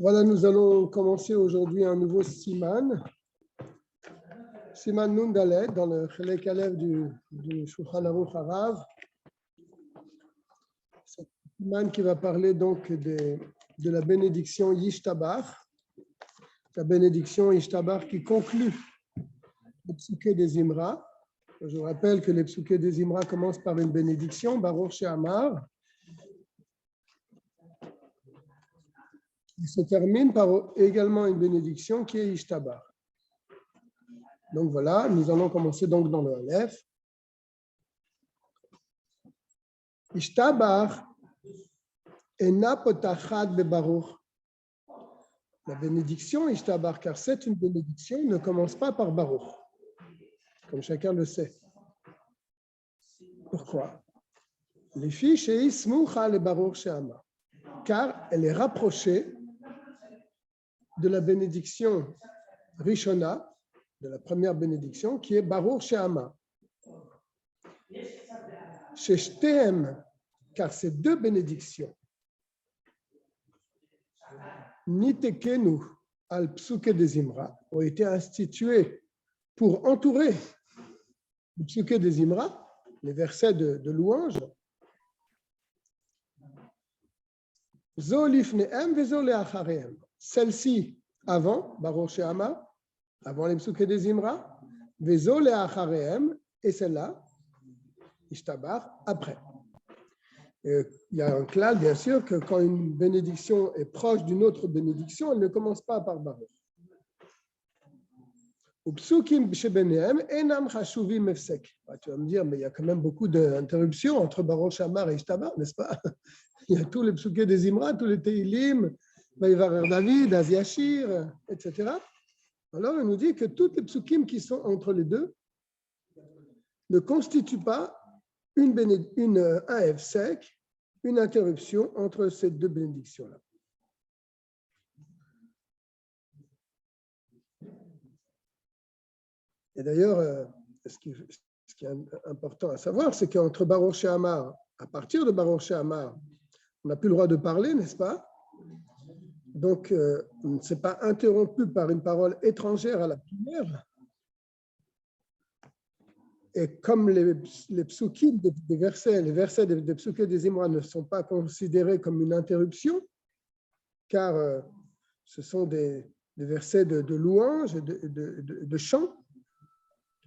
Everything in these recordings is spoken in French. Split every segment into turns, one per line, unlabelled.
Voilà, nous allons commencer aujourd'hui un nouveau siman Nun Dalet, dans le Chelek Alev du Shulchan Aruch Harav. C'est un siman qui va parler donc de la bénédiction Yishtabach, la bénédiction Yishtabach qui conclut le psuké des Imra. Je vous rappelle que les psuké des Imra commencent par une bénédiction, Baruch She'amar. Il se termine par également une bénédiction qui est Yishtabach. Donc voilà, nous allons commencer donc dans le Aleph. Yishtabach ena potachat bebaruch. La bénédiction Yishtabach, car c'est une bénédiction, ne commence pas par Baruch, comme chacun le sait. Pourquoi? Les fiches et ismucha le Baruch she'ama, car elle est rapprochée de la bénédiction Rishona, de la première bénédiction, qui est Baruch she'ama. Sheshtem, car ces deux bénédictions, Nitekenu al psuké des Imra, ont été instituées pour entourer le psuké des Imra, les versets de louange. Zo lifnehem ve zo leacharehem. Celle-ci avant, Baruch she'ama, avant les psuké des Imra, ve zo leacharehem, et celle-là, Yishtabach, après. Il y a un clal, bien sûr, que quand une bénédiction est proche d'une autre bénédiction, elle ne commence pas par Baruch. Tu vas me dire, mais il y a quand même beaucoup d'interruptions entre Baruch she'amar et Yishtabach, n'est-ce pas? Il y a tous les psuké des Imra, tous les Teilim, Vayivarer David, Az Yashir, etc. Alors, il nous dit que tous les psukim qui sont entre les deux ne constituent pas un F-sec, une interruption entre ces deux bénédictions-là. Et d'ailleurs, ce qui est important à savoir, c'est qu'entre Baruch she'amar, à partir de Baruch she'amar, on n'a plus le droit de parler, n'est-ce pas? Donc, ce n'est pas interrompu par une parole étrangère à la prière. Et comme les psukim des versets, les versets des psukim des Imra ne sont pas considérés comme une interruption, car ce sont des versets de louange, de chant,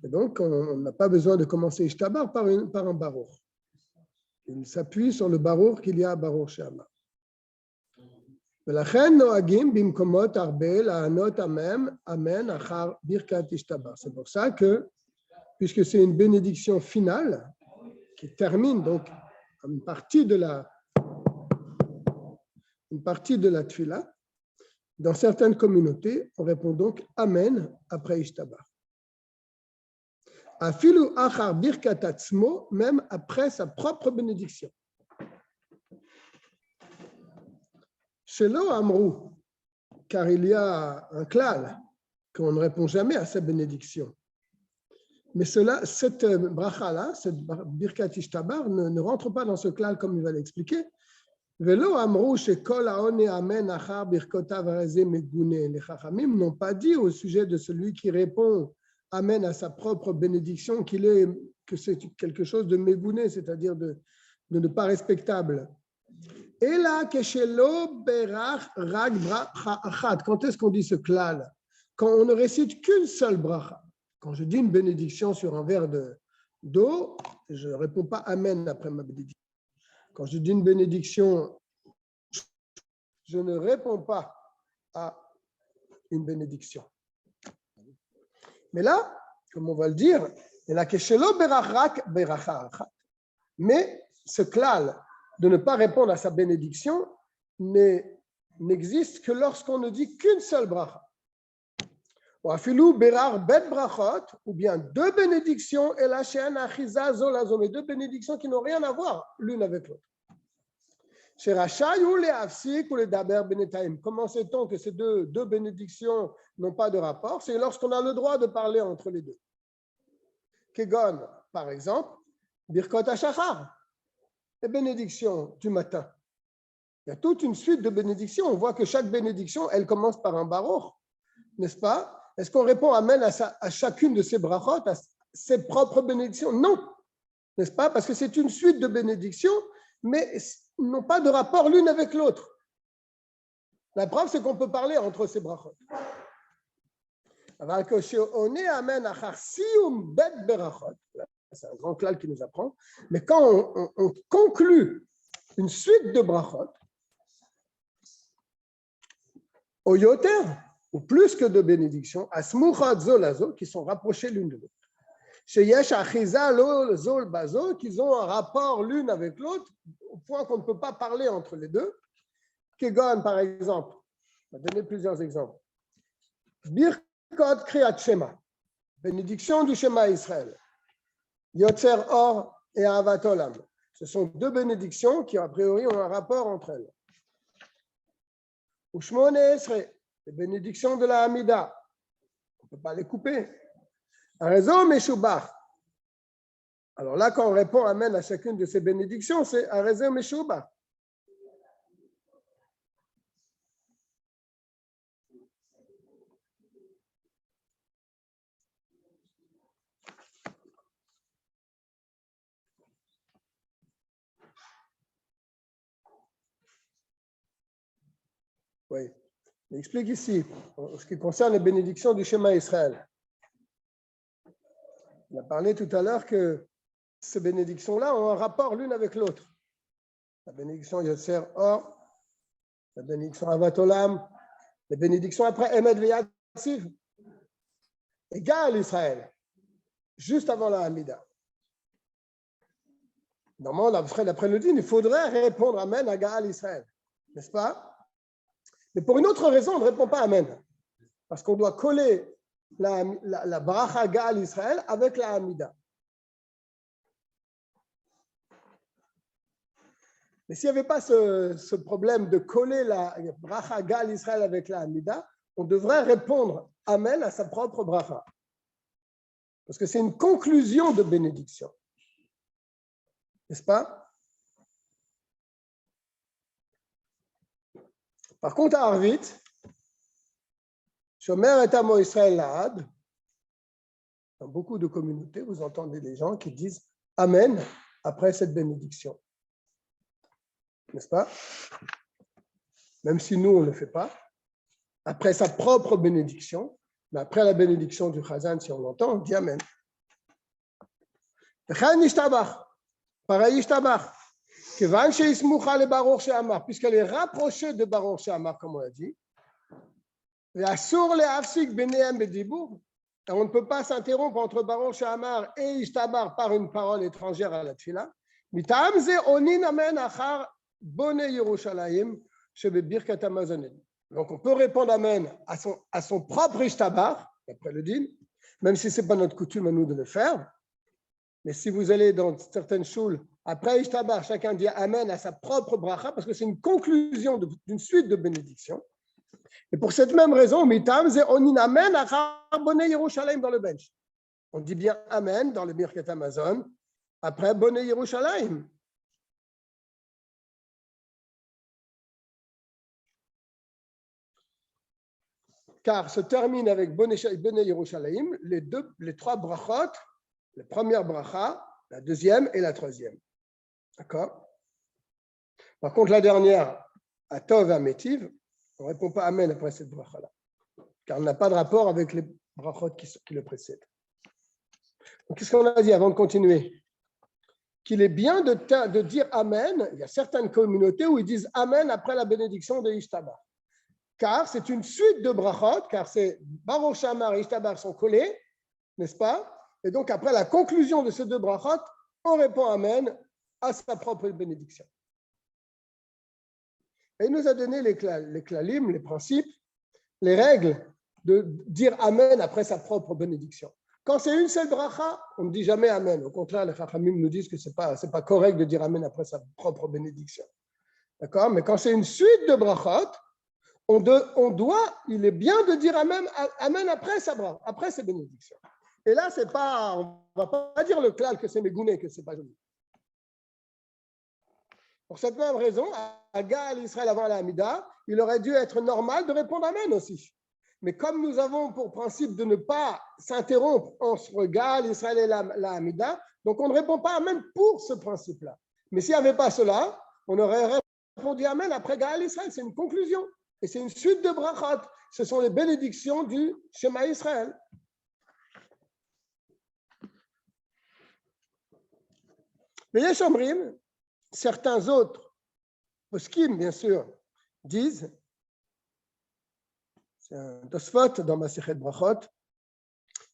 et donc on n'a pas besoin de commencer Yishtabach par un Baruch. Il s'appuie sur le Baruch qu'il y a à Baruch she'amar. C'est pour ça que, puisque c'est une bénédiction finale qui termine donc une partie de la tfila, dans certaines communautés, on répond donc Amen après Yishtabach. Afilu achar birkat atzmo, même après sa propre bénédiction. Shelo amrou, car il y a un klal qu'on ne répond jamais à sa bénédiction. Mais cette bracha-là, cette birkat Yishtabach ne rentre pas dans ce klal comme il va l'expliquer. Velo amrou shekol haone amen achar birkotav harazeh megune. Les chachamim n'ont pas dit au sujet de celui qui répond Amen à sa propre bénédiction que c'est quelque chose de megune, c'est-à-dire de ne pas respectable. Et là, keshelo berach rag bracha achat. Quand est-ce qu'on dit ce klal? Quand on ne récite qu'une seule bracha. Quand je dis une bénédiction sur un verre d'eau, je ne réponds pas Amen après ma bénédiction. Quand je dis une bénédiction, je ne réponds pas à une bénédiction. Mais là, comme on va le dire, mais ce klal de ne pas répondre à sa bénédiction n'existe que lorsqu'on ne dit qu'une seule bracha. Ou bien deux bénédictions, et la chaîne achiza zolazo, mais deux bénédictions qui n'ont rien à voir l'une avec l'autre. Comment sait-on que ces deux bénédictions n'ont pas de rapport? C'est lorsqu'on a le droit de parler entre les deux. Kegon, par exemple, Birkot HaShachar, les bénédictions du matin. Il y a toute une suite de bénédictions. On voit que chaque bénédiction, elle commence par un baruch, n'est-ce pas? Est-ce qu'on répond amen à chacune de ces brachot, à ses propres bénédictions? Non, n'est-ce pas? Parce que c'est une suite de bénédictions, mais ils n'ont pas de rapport l'une avec l'autre. La preuve, c'est qu'on peut parler entre ces brachot. C'est un grand klal qui nous apprend. Mais quand on conclut une suite de brachot, au yoter, ou plus que de bénédictions, asmuchat zolazo, qui sont rapprochées l'une de l'autre. Chez Yesh Achiza Zol Bazo, qu'ils ont un rapport l'une avec l'autre, au point qu'on ne peut pas parler entre les deux. Kegon, par exemple, on va donner plusieurs exemples. Birkot Kriyat Shema, bénédiction du Shema Israël. Yotzer Or et Ahavat Olam. Ce sont deux bénédictions qui, a priori, ont un rapport entre elles. Ushmone Esre, les bénédictions de la Hamida. On ne peut pas les couper. Arezom et Shubach. Alors là, quand on répond Amen à chacune de ces bénédictions, c'est Arezom et Shubach. Oui. Il explique ici, en ce qui concerne les bénédictions du Shema Israël. On a parlé tout à l'heure que ces bénédictions-là ont un rapport l'une avec l'autre. La bénédiction Yotzer Or, la bénédiction Ahavat Olam, les bénédictions après Emet V'Yatziv. Égal Israël, juste avant la Hamida. Normalement, d'après le din, il faudrait répondre Amen à Gaal Israël, n'est-ce pas? Mais pour une autre raison, on ne répond pas Amen. Parce qu'on doit coller la bracha Gaal Israël avec la Hamida. Mais s'il n'y avait pas ce problème de coller la bracha Gaal Israël avec la Hamida, on devrait répondre Amen à sa propre bracha. Parce que c'est une conclusion de bénédiction. N'est-ce pas? Par contre, à Arvit, Shomer et Amo Israël Lahad, dans beaucoup de communautés, vous entendez des gens qui disent Amen après cette bénédiction. N'est-ce pas? Même si nous, on ne le fait pas. Après sa propre bénédiction, mais après la bénédiction du Chazan, si on l'entend, on dit Amen. Pareil, Ishtabach. Puisqu'elle est rapprochée de Baruch She'amar, comme on l'a dit, et on ne peut pas s'interrompre entre Baruch She'amar et Ishtabar par une parole étrangère à la tfila. Donc on peut répondre Amen à son propre Ishtabar, d'après le din, même si ce n'est pas notre coutume à nous de le faire. Mais si vous allez dans certaines choules, après Ishtabar, chacun dit Amen à sa propre bracha, parce que c'est une conclusion d'une suite de bénédictions. Et pour cette même raison, on Amen à Bonne Yerushalayim dans le bench. On dit bien Amen dans le Birkat Amazon, après Bonne Yerushalayim. Car se termine avec Bonne Yerushalayim les trois brachot, la première bracha, la deuxième et la troisième. D'accord? Par contre, la dernière, Atov Ametiv, on ne répond pas Amen après cette bracha-là, car on n'a pas de rapport avec les brachot qui le précèdent. Donc, qu'est-ce qu'on a dit avant de continuer? Qu'il est bien de dire Amen. Il y a certaines communautés où ils disent Amen après la bénédiction de Ishtabar. Car c'est une suite de brachot, car c'est Baruch She'amar et Ishtabar sont collés, n'est-ce pas? Et donc, après la conclusion de ces deux brachot, on répond Amen à sa propre bénédiction. Et il nous a donné les klalim, les principes, les règles de dire Amen après sa propre bénédiction. Quand c'est une seule bracha, on ne dit jamais Amen. Au contraire, les Chachamim nous disent que ce n'est pas correct de dire Amen après sa propre bénédiction. D'accord? Mais quand c'est une suite de brachot, il est bien de dire Amen après ses bénédictions. Et là, on ne va pas dire le klal que c'est mégouné, que ce n'est pas joli. Pour cette même raison, à Gaal Israël avant la Hamida, il aurait dû être normal de répondre Amen aussi. Mais comme nous avons pour principe de ne pas s'interrompre entre Gaal Israël et la Hamida, donc on ne répond pas Amen pour ce principe-là. Mais s'il n'y avait pas cela, on aurait répondu Amen après Gaal Israël. C'est une conclusion. Et c'est une suite de brachot. Ce sont les bénédictions du Shema Israël. Mais les Shomrim, certains autres, poskim bien sûr, disent, c'est un Tosfot dans Masechet Brachot,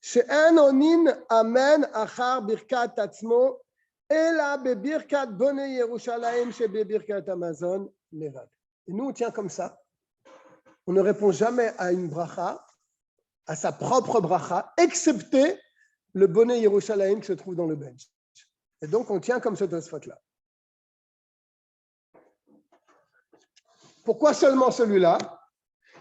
she'en onin amen achar birkat atzmo ela bebirkat bonei Yerushalayim shebebirkat Amazon levad. Et nous on tient comme ça. On ne répond jamais à une bracha, à sa propre bracha, excepté le bonnet Yerushalayim qui se trouve dans le bench. Et donc, on tient comme ce Tosfot-là. Pourquoi seulement celui-là?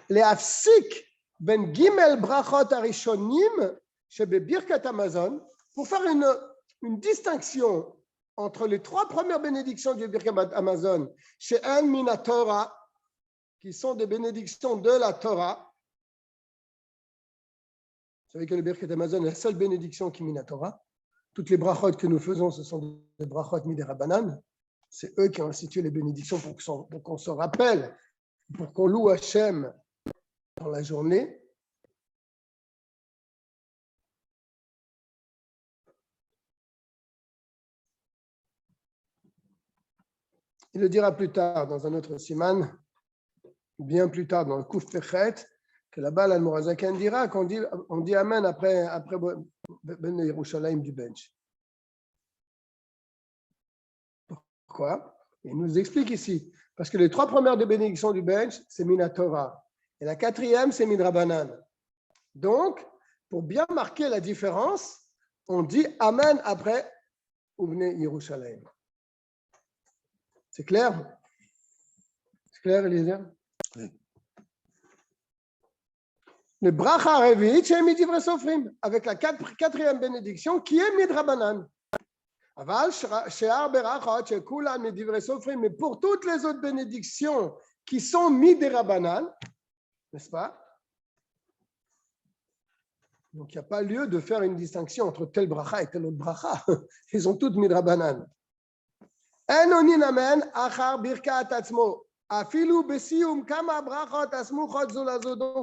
Les afsik ben gimel brachot arishonim shebe birkat Amazon, pour faire une distinction entre les trois premières bénédictions du birkat Amazon, chez un mina Torah, qui sont des bénédictions de la Torah. Vous savez que le birkat Amazon est la seule bénédiction qui est mina Torah. Toutes les brachot que nous faisons, ce sont des brachot midérabanan. C'est eux qui ont institué les bénédictions pour qu'on se rappelle, pour qu'on loue Hachem dans la journée. Il le dira plus tard dans un autre siman, bien plus tard dans le Kuf Pechet, que là-bas, l'Almorazaken dira qu'on dit Amen après Ben Yerushalayim du bench. Pourquoi? Il nous explique ici. Parce que les trois premières des bénédictions du bench, c'est Mina Torah. Et la quatrième, c'est Midrabanan. Donc, pour bien marquer la différence, on dit Amen après Ubne Yerushalayim. C'est clair? C'est clair, Eliezer? Oui. Le bracha revit chez Midivre Sofrim, avec la quatrième bénédiction qui est Midrabanan. Mais pour toutes les autres bénédictions qui sont Midirabanan, n'est-ce pas? Donc il n'y a pas lieu de faire une distinction entre tel bracha et tel autre bracha. Ils sont toutes Midrabanan. Enonin amen achar birkat atzmo. Donc,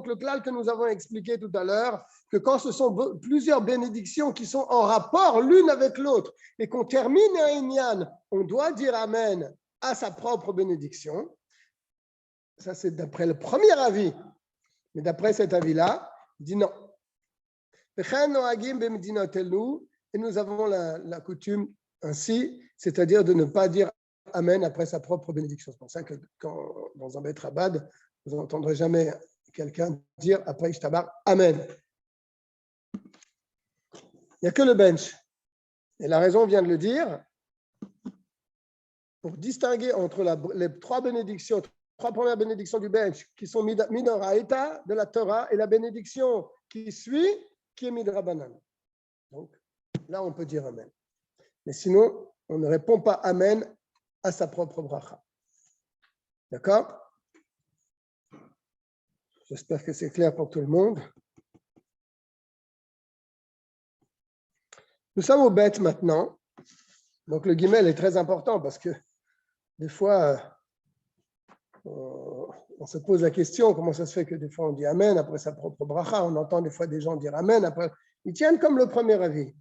le klal que nous avons expliqué tout à l'heure, que quand ce sont plusieurs bénédictions qui sont en rapport l'une avec l'autre et qu'on termine un inyan, on doit dire Amen à sa propre bénédiction. Ça, c'est d'après le premier avis. Mais d'après cet avis-là, il dit non. Et nous avons la coutume ainsi, c'est-à-dire de ne pas dire Amen après sa propre bénédiction. C'est pour ça que dans un Beit Rabad, vous n'entendrez jamais quelqu'un dire après Ishtabar Amen. Il n'y a que le bench. Et la raison vient de le dire, pour distinguer entre les trois bénédictions, trois premières bénédictions du bench, qui sont Midoraita de la Torah, et la bénédiction qui suit, qui est Midrabanan. Donc là, on peut dire Amen. Mais sinon, on ne répond pas Amen à sa propre bracha. D'accord? J'espère que c'est clair pour tout le monde. Nous sommes au bête maintenant. Donc le guimel est très important parce que des fois, on se pose la question, comment ça se fait que des fois on dit Amen après sa propre bracha, on entend des fois des gens dire Amen après. Ils tiennent comme le premier avis.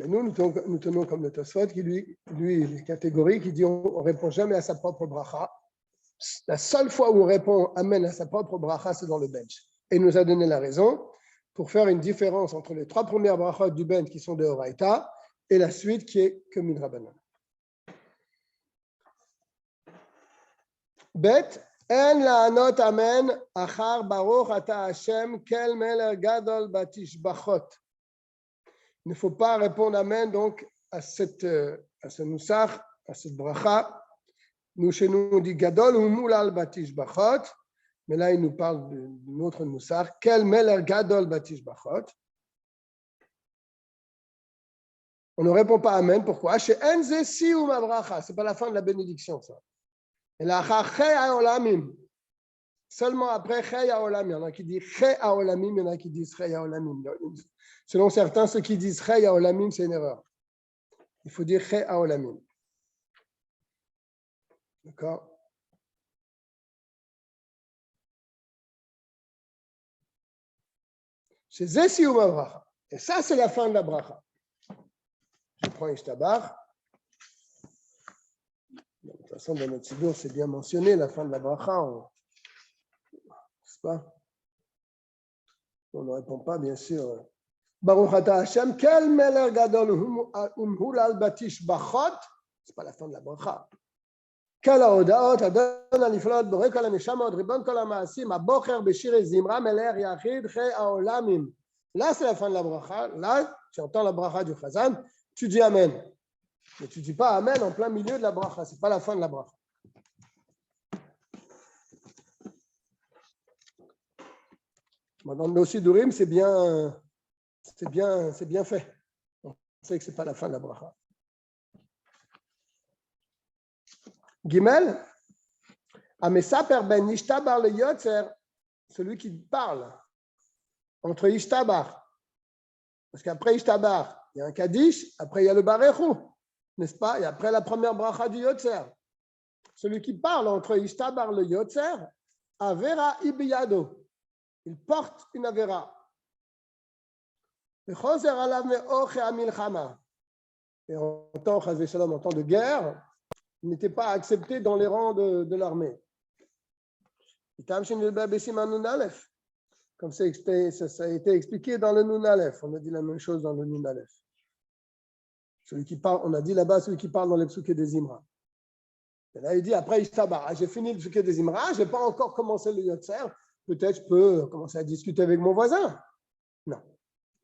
Mais nous tenons comme le Tosfot qui lui est catégorique, qui dit on ne répond jamais à sa propre bracha. La seule fois où on répond Amen à sa propre bracha, c'est dans le bench. Et il nous a donné la raison pour faire une différence entre les trois premières brachot du bench qui sont de Horaïta et la suite qui est que Midrabanan. Bet, en la anot Amen, achar baruch ata Hashem, kel meler gadol batishbachot. Il ne faut pas répondre Amen donc à ce nusach, à cette bracha. Nous, chez nous, on dit Gadol ou Moulal Batish Bachot. Mais là, il nous parle d'une autre moussar. Quel meler gadol batishbachot. On ne répond pas Amen. Pourquoi? Ce n'est pas la fin de la bénédiction, ça. Et la olamim. Seulement après Chei Haolamim. Il y en a qui disent Chei Haolamim, il y en a qui disent Chei Haolamim. Selon certains, ceux qui disent Chei Haolamim, c'est une erreur. Il faut dire Chei Haolamim. D'accord? C'est Zesium Abracha. Et ça, c'est la fin de la bracha. Je prends Ishtabar. De toute façon, dans notre sidour, c'est bien mentionné, la fin de la bracha. N'est-ce pas? On ne répond pas, bien sûr. Baruch Ata Hashem, quel meler gadol umhul al batish bachot. Ce n'est pas la fin de la bracha. Quel ההודעות, אדון הנפלאות, בורא כל הנשמות, ריבון כל המעשים, הבוקר בשיר זמרה, מלך יחיד, חי העולמים. Là, c'est la fin de la bracha. Là, tu entends la bracha du Chazan, tu dis Amen. Mais tu ne dis pas Amen en plein milieu de la bracha. Ce n'est pas la fin de la bracha. Dans nos sidurim, c'est bien fait. On sait que ce n'est pas la fin de la bracha. Gimel, Amesaper ben Ishtabar le Yotzer, celui qui parle entre Ishtabar, parce qu'après Ishtabar, il y a un Kaddish, après il y a le Barechu, n'est-ce pas? Et après la première bracha du Yotzer, celui qui parle entre Ishtabar le Yotzer, Avera Ibiyado, il porte une Avera. Et en temps de guerre, il n'était pas accepté dans les rangs de l'armée. Comme ça a été expliqué dans le Nun Aleph. On a dit la même chose dans le Nun Aleph. Celui qui parle, on a dit là-bas celui qui parle dans les psuké des Imra. Et là, il dit après Ishtabar, j'ai fini le psuké des Imra, je n'ai pas encore commencé le Yotzer, peut-être je peux commencer à discuter avec mon voisin. Non.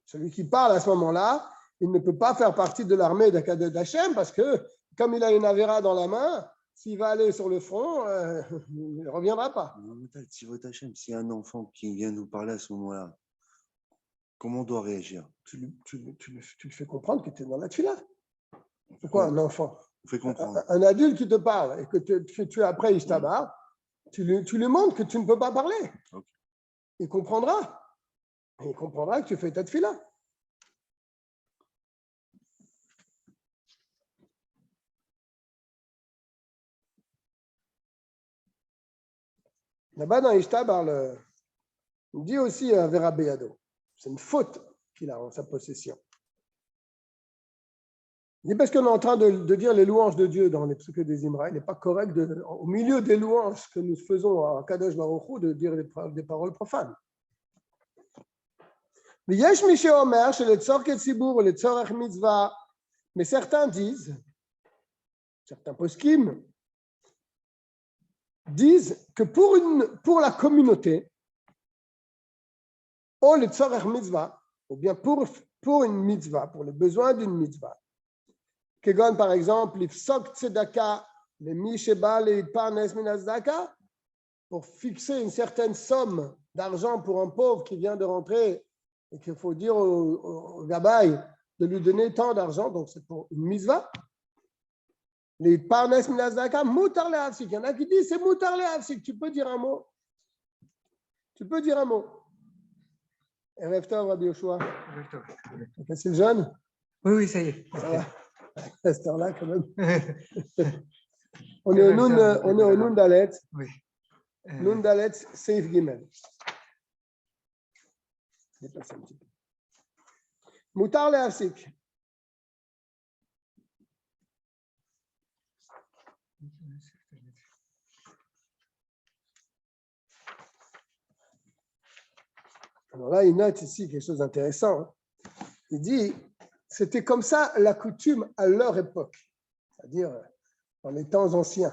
Celui qui parle à ce moment-là, il ne peut pas faire partie de l'armée d'Hachem parce que comme il a une Avera dans la main, s'il va aller sur le front, il ne reviendra pas.
Si un enfant qui vient nous parler à ce moment-là, comment on doit réagir?
Tu le fais comprendre que tu es dans la tfila. Pourquoi un enfant?
On fait comprendre.
Un adulte qui te parle et que tu es après Ishtabar, tu lui montres que tu ne peux pas parler.
Okay.
Il comprendra. Il comprendra que tu fais ta tfila. Là-bas, dans Ishtabar, il dit aussi Vera Beyado. C'est une faute qu'il a en sa possession. Il dit parce qu'on est en train de dire les louanges de Dieu dans les psuké des Imra, il n'est pas correct, au milieu des louanges que nous faisons à Kadosh Baruch Hu, de dire des paroles profanes. Mais certains disent, certains poskim, disent que pour la communauté, ou le tzorech mitzvah, ou bien pour une mitzvah, pour le besoin d'une mitzvah, Kegon par exemple, l'ifsok tzedaka, le misheba le parnes minazdaka, pour fixer une certaine somme d'argent pour un pauvre qui vient de rentrer et qu'il faut dire au gabaï de lui donner tant d'argent, donc c'est pour une mitzvah. Les parnes minazdaka, mutar le hafsik. Il y en a qui disent c'est mutar le hafsik. Tu peux dire un mot. Tu peux dire un mot. Erev Tov, Rabbi Yoshua. C'est le jeune?
Oui, ça y est.
Ça va. À cette heure-là, quand même. On est au Nun Dalet.
Oui.
Nun Dalet, Seif Gimel. Déplace un petit peu. Mutar le hafsik. Alors là, il note ici quelque chose d'intéressant. Il dit, c'était comme ça la coutume à leur époque, c'est-à-dire dans les temps anciens.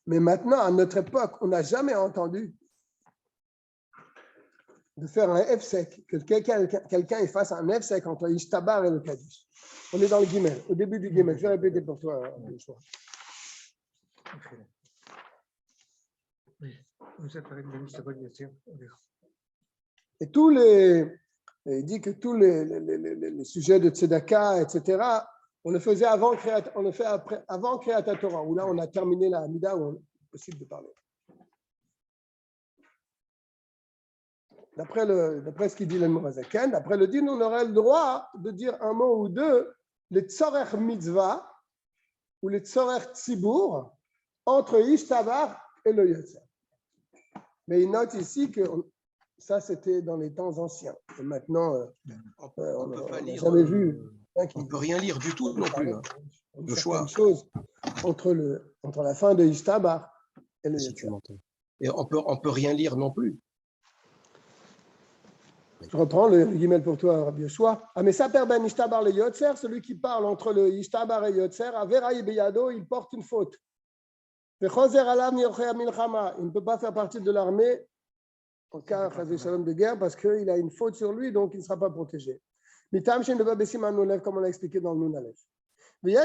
Mais maintenant, à notre époque, on n'a jamais entendu de faire un F-sec, que quelqu'un fasse un F-sec entre Ishtabar et le Kaddish. On est dans le Gimel, au début du Gimel. Je vais répéter pour toi. Et il dit que tous les sujets de tzedaka, etc., on le faisait avant Kriyat Torah, où là on a terminé la Hamida, où c'est possible de parler. D'après ce qu'il dit le Morazaken, d'après le din, on aurait le droit de dire un mot ou deux, les tzorech mitzvah ou les tzorech tzibur, entre Ishtabar et le Yotzer. Mais il note ici que ça, c'était dans les temps anciens. Et maintenant, on n'a jamais vu.
On ne peut rien lire du tout non plus. Hein. Le choix.
Chose entre la fin de Ishtabar et le
Si
Yotzer.
tu m'entends. Et on peut rien lire non plus.
Je reprends le guimel pour toi, Rabbi Yoshua. Ah, mais ça perd ben Ishtabar le Yotzer, celui qui parle entre le Ishtabar et Yotzer, Averaï Beyado, il porte une faute. Il ne peut pas faire partie de l'armée en cas de guerre parce qu'il a une faute sur lui, donc il ne sera pas protégé. Comme on l'a expliqué dans le Nounalef. Il y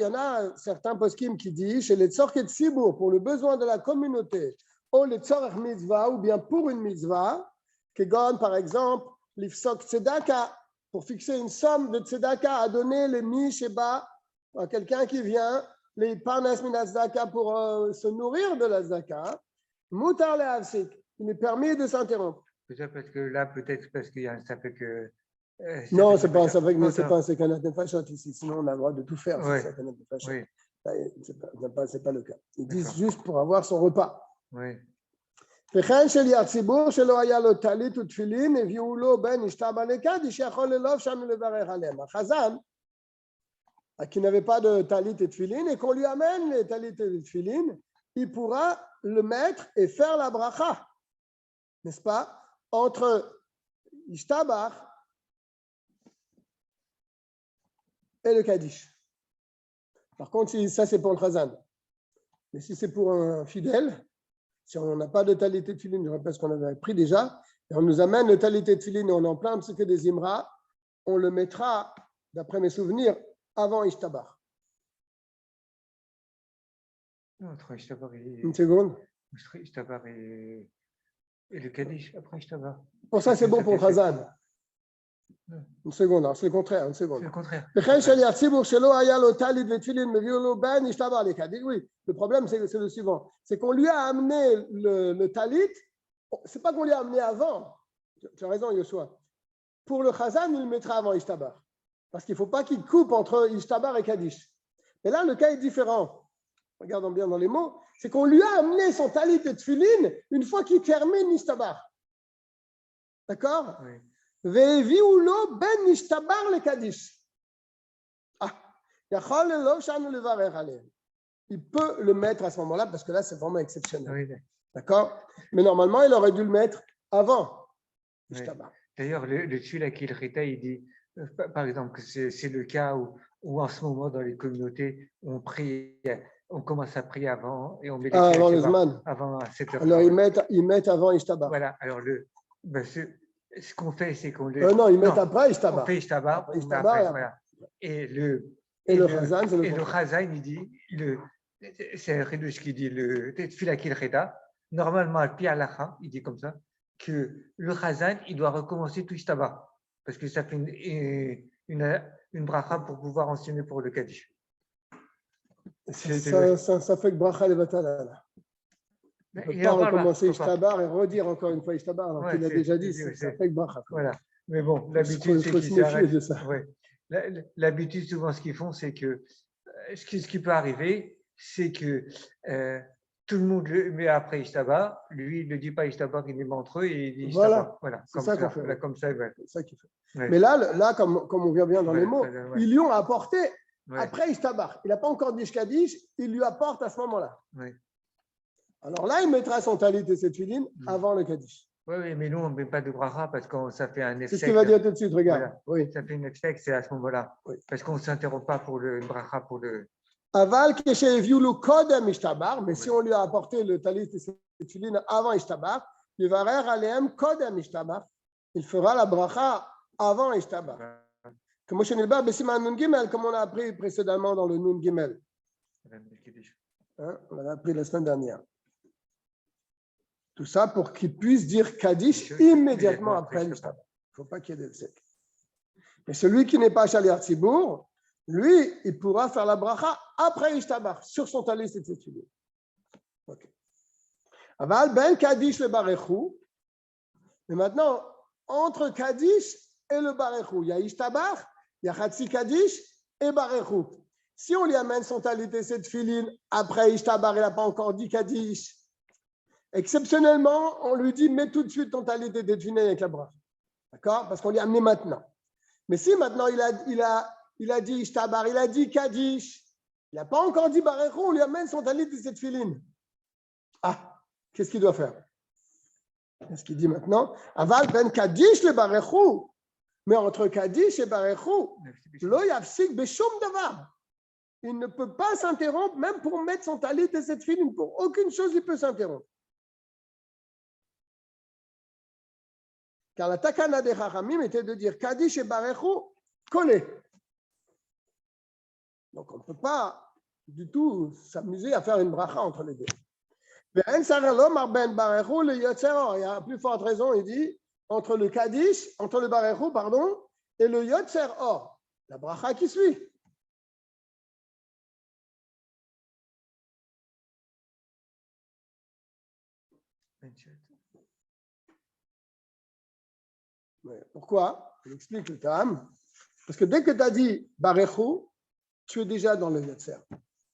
en a certains poskim qui disent chez les tzorket sibour, pour le besoin de la communauté, ou les tzorech mitzvah, ou bien pour une mitzvah, Kegon, par exemple, l'ifsok tzedaka, pour fixer une somme de tzedaka à donner les mi-sheba à quelqu'un qui vient, les parnas min tzedaka pour se nourrir de la tzedaka, mutar le havsik, il est permis de s'interrompre.
Peut-être parce que là, peut-être parce qu'il y a ça fait que.
Non, c'est pas un sacrifice, mais c'est pas un sekanat nefashot ici, sinon on a le droit de tout faire.
Ouais.
C'est sekanat nefashot.
Oui,
C'est pas le cas. Ils disent juste pour avoir son repas.
oui.
וכן שליח ציבור שלא היה לו טלית ותפילין הביאו לו בין השתבע לקדיש שיכול ללובש שם ולברך עליהם. החזן, qui n'avait pas de talit et tefilin, et qu'on lui amène les talit et tefilin, il pourra le mettre et faire la bracha, n'est-ce pas, entre ishtabach et le kaddish. Par contre, ça c'est pour le chazan. Mais si c'est pour un fidèle, si on n'a pas de talit et tefilin, je rappelle ce qu'on avait pris déjà, et on nous amène le talit et tefilin et on en plein ce que des imra, on le mettra, d'après mes souvenirs, avant Ishtabar.
Entre Ishtabar et.
Une seconde.
Entre Ishtabar et le Kaddish, après Ishtabar.
Pour ça, c'est bon pour Khazan.
Non.
Une seconde, alors c'est le contraire, une
C'est
seconde.
le contraire.
Oui, le problème, c'est le suivant. C'est qu'on lui a amené le talit, c'est pas qu'on lui a amené avant. Tu as raison, Yoshua. Pour le Khazan, il le mettra avant Ishtabar. Parce qu'il ne faut pas qu'il coupe entre Ishtabar et Kaddish. Mais là, le cas est différent. Regardons bien dans les mots. C'est qu'on lui a amené son talit et tefilin une fois qu'il termine Ishtabar. D'accord?
Oui.
Ve'eviulo ben Ishtabar le Kaddish. Ah, il peut le mettre à ce moment-là parce que là, c'est vraiment exceptionnel.
Oui.
D'accord? Mais normalement, il aurait dû le mettre avant
Oui.
Ishtabar.
D'ailleurs, le Tfila Kil Rita, il dit, par exemple, que c'est le cas où en ce moment, dans les communautés, on prie, on commence à prier avant et on met les
Avant le Zman.
avant 7 heures.
Alors, ils mettent avant Ishtabar.
Voilà, alors ce qu'on fait, c'est qu'on le.
Non, ils mettent après Ishtabar.
On fait Ishtabar.
Après Ishtabar, et
Voilà. Et le
Chazan, c'est le
et le
contraire.
Chazan, il dit, c'est un Redouche qui dit le Tfila Kil Rita, normalement, al pi halacha, il dit comme ça, que le Chazan, il doit recommencer tout Ishtabar. Parce que ça fait une bracha pour pouvoir enseigner pour le Kaddish.
Ça fait que bracha levatala. On ne peut pas recommencer Ishtabar et redire encore une fois Ishtabar, alors qu'il a déjà dit, ça fait que bracha.
Voilà. Mais bon, l'habitude, c'est qu'ils s'arrêtent.
De ça.
Ouais. L'habitude, souvent, ce qu'ils font, c'est que ce qui peut arriver, c'est que tout le monde le met après Ishtabar, lui, il ne dit pas Ishtabar, il les met entre eux et il dit Ishtabar. Voilà,
c'est ça qu'on fait.
Voilà, comme ça, ouais.
C'est ça qu'il fait.
Ouais.
Mais là comme on voit bien dans les mots,
ouais.
ils lui ont apporté
Ouais.
après Ishtabar. Il n'a pas encore dit Kaddish, il lui apporte à ce moment-là.
Ouais.
Alors là, il mettra son talit et ses tefilin avant le Kaddish.
Oui, mais nous, on ne met pas de bracha parce que ça fait un effet.
C'est ce qu'il va dire tout de suite, regarde.
Voilà.
Oui.
Ça fait une effet, c'est à ce moment-là.
Oui.
Parce qu'on ne s'interrompt pas pour le bracha, pour le.
Aval kesheviulu kodem Ishtabar, mais si on lui a apporté le talit et ses tefilin avant Ishtabar, il va rire aleem kodem Ishtabar. Il fera la bracha avant Ishtabar. Comme on a appris précédemment dans le Nun Gimel. Hein, on l'avait appris la semaine dernière. Tout ça pour qu'il puisse dire Kaddish immédiatement après l'Ishtabach. Il ne faut pas qu'il y ait d'Hefsek. Mais celui qui n'est pas Shaliach Tzibour, lui, il pourra faire la bracha après l'Ishtabach, sur son talis et tefillin. Ok. Aval ben Kaddish le Barechou. Mais maintenant, entre Kaddish et le Barechou, il y a Ishtabach, il y a Chatzi Kaddish et Barechou. Si on lui amène son talit et ses tefillin après Ishtabach, il n'a pas encore dit Kaddish. Exceptionnellement, on lui dit mets tout de suite ton talit et tes tefillin avec la bracha. D'accord? Parce qu'on lui a amené maintenant. Mais si maintenant il a dit Ishtabar, il a dit Kaddish, il n'a pas encore dit Barechou, on lui amène son talit et ses tefillin. Ah, qu'est-ce qu'il doit faire? Qu'est-ce qu'il dit maintenant? Aval ben Kaddish le Barechou. Mais entre Kaddish et Barechou, lo yafsik beshum davar. Il ne peut pas s'interrompre, même pour mettre son talit et ses tefillin. Pour aucune chose, il peut s'interrompre. Car la takana des Chachamim était de dire Kaddish et Barechou collés. Donc on ne peut pas du tout s'amuser à faire une bracha entre les deux. Il y a plus forte raison, il dit, entre le Kaddish, entre le Barechou, pardon, et le Yotzer Or, la bracha qui suit. Pourquoi? Il explique le Tam. Parce que dès que tu as dit Barechou, tu es déjà dans le Yotzer.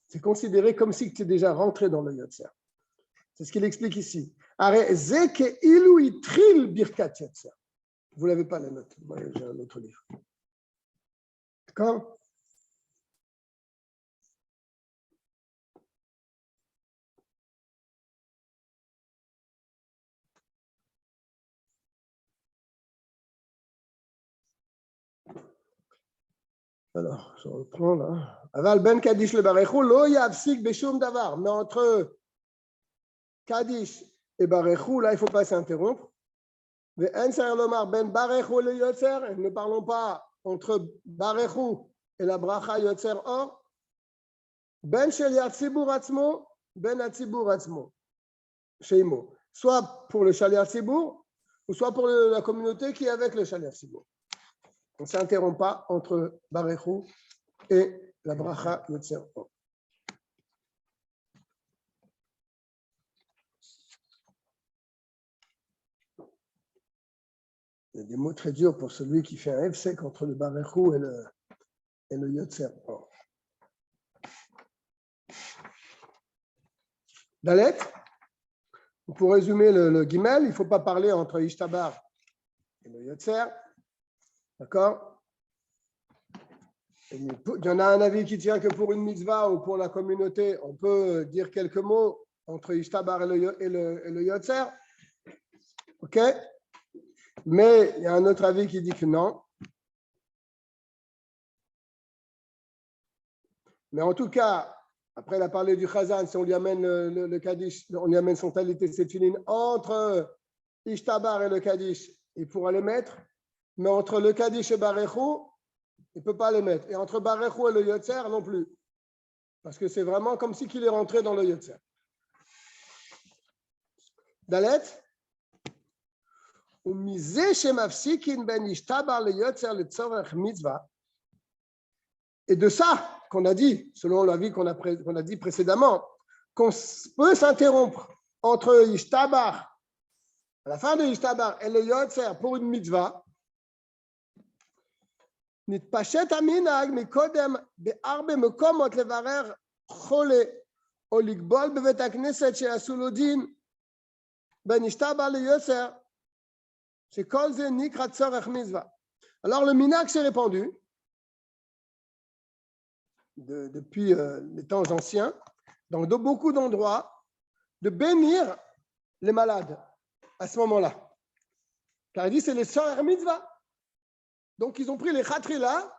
C'est considéré comme si tu es déjà rentré dans le Yotzer. C'est ce qu'il explique ici. Vous ne l'avez pas la note. Moi, j'ai un autre livre. D'accord? Alors, je reprends là. Aval ben Kaddish le Barechou, lo yafsik beshum davar. Mais entre Kaddish et Barechou, là, il ne faut pas s'interrompre. Mais en Lomar ben Barechou le Yotzer, ne parlons pas entre Barechou et la bracha Yotzer Or. Ben Shaliach Tzibur Atzmo, ben Atzibur Atzmo. Sheimo. Soit pour le Shaliach Tzibur, ou soit pour la communauté qui est avec le Shaliach Tzibur. On ne s'interrompt pas entre Barechou et la bracha Yotzer Or. Il y a des mots très durs pour celui qui fait un Hefsek entre le Barechou et le Yotzer Or. Dalet, pour résumer le Gimel, il ne faut pas parler entre Ishtabar et le Yotzer. D'accord? Il y en a un avis qui tient que pour une mitzvah ou pour la communauté, on peut dire quelques mots entre Ishtabar et le Yotzer. OK? Mais il y a un autre avis qui dit que non. Mais en tout cas, après, il a parlé du Chazan, si on lui amène le Kaddish, on lui amène son talit et ses tefillin entre Ishtabar et le Kaddish, il pourra les mettre. Mais entre le Kaddish et Barechou, il ne peut pas les mettre. Et entre Barechou et le Yotzer, non plus. Parce que c'est vraiment comme si qu'il est rentré dans le Yotzer. Dalet. Et de ça qu'on a dit, selon l'avis qu'on a dit précédemment, qu'on peut s'interrompre entre Ishtabar, à la fin de Ishtabar, et le Yotzer pour une mitzvah, נתפשט המנהג מקודם בהרבה מקומות לברר חולה או לגבול בבית הכנסת שעשו לו דין בין השתב"ע ליוצר שכל זה נקרא צורך מצווה. Alors le minhag s'est répandu depuis les temps anciens dans beaucoup d'endroits de bénir les malades à ce moment-là. Car il dit c'est les tzorech mitzvah. Donc, ils ont pris les khatrila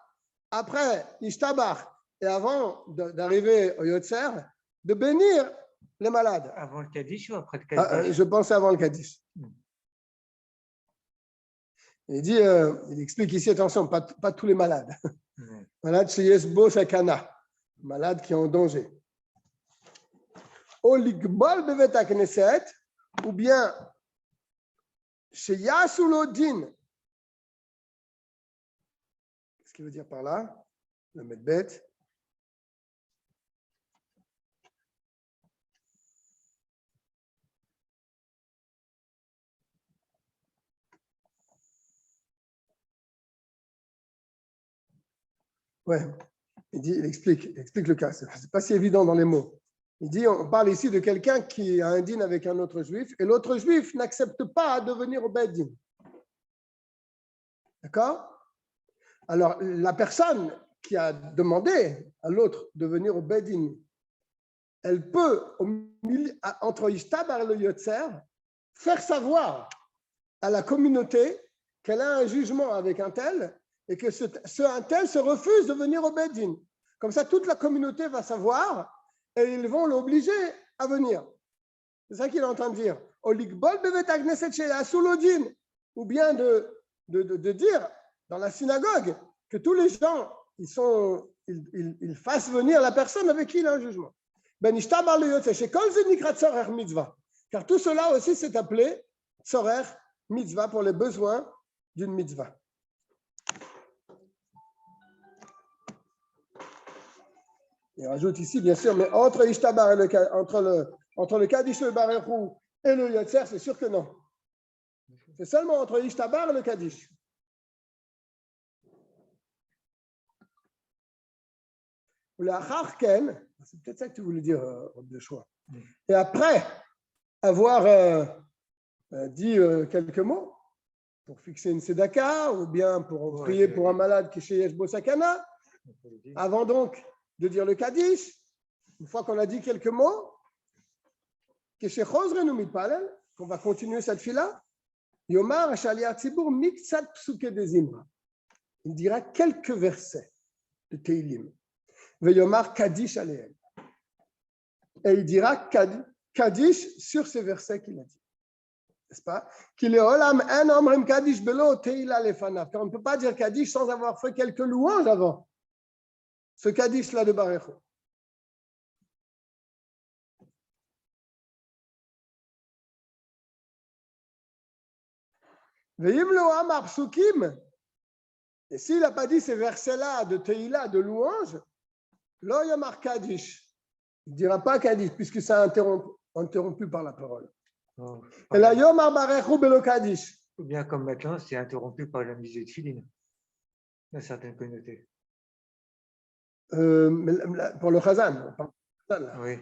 après l'ishtabach et avant d'arriver au Yotzer, de bénir les malades.
Avant le Kaddish ou après le Kaddish?
Je pense avant le Kaddish. Il dit, il explique ici, attention, pas tous les malades. Malades chez Yesbo Sakana, malades qui sont en danger. Au Ligbal Bevet HaKnesset, ou bien chez Yasulodin. Qu'est-ce qu'il veut dire par là? Le mettre bête. Ouais, il explique le cas. Ce n'est pas si évident dans les mots. Il dit, on parle ici de quelqu'un qui a un dîn avec un autre juif et l'autre juif n'accepte pas de venir au Beit Din. D'accord? Alors, la personne qui a demandé à l'autre de venir au Beit Din, elle peut, entre Ishtabar et le Yotzer, faire savoir à la communauté qu'elle a un jugement avec un tel et que ce un tel se refuse de venir au Beit Din. Comme ça, toute la communauté va savoir et ils vont l'obliger à venir. C'est ça qu'il est en train de dire. Ou bien de dire dans la synagogue que tous les gens ils fassent venir la personne avec qui il a un jugement. Car tout cela aussi s'est appelé tzorer mitzvah pour les besoins d'une mitzvah. Il rajoute ici, bien sûr, mais entre Ishtabar et entre le Kaddish le Barechou et le Yotzer, c'est sûr que non. C'est seulement entre Ishtabar et le Kaddish. C'est peut-être ça que tu voulais dire, de choix. Et après avoir dit quelques mots pour fixer une tzedaka ou bien pour prier pour un malade qui est chez Yesh Bo Sakana, avant donc de dire le Kaddish, une fois qu'on a dit quelques mots, qu'on va continuer cette fila, Yomar Ashaliar Tzibur Miktsat Psuke de Zimra. Il dira quelques versets de Teilim. Yomar Kaddish Aleem. Et il dira Kaddish sur ces versets qu'il a dit. N'est-ce pas? Car on ne peut pas dire Kaddish sans avoir fait quelques louanges avant. Ce Kaddish-là de Barechou. Et s'il n'a pas dit ces versets-là de Teila, de louange, lo yamar Kaddish. Il ne dira pas Kaddish, puisque c'est interrompu par la parole. Et la yomar Barechou belo Kaddish.
Ou bien comme maintenant, c'est interrompu par la musique de Philin, dans certaines communautés.
Pour le Chazan,
Oui.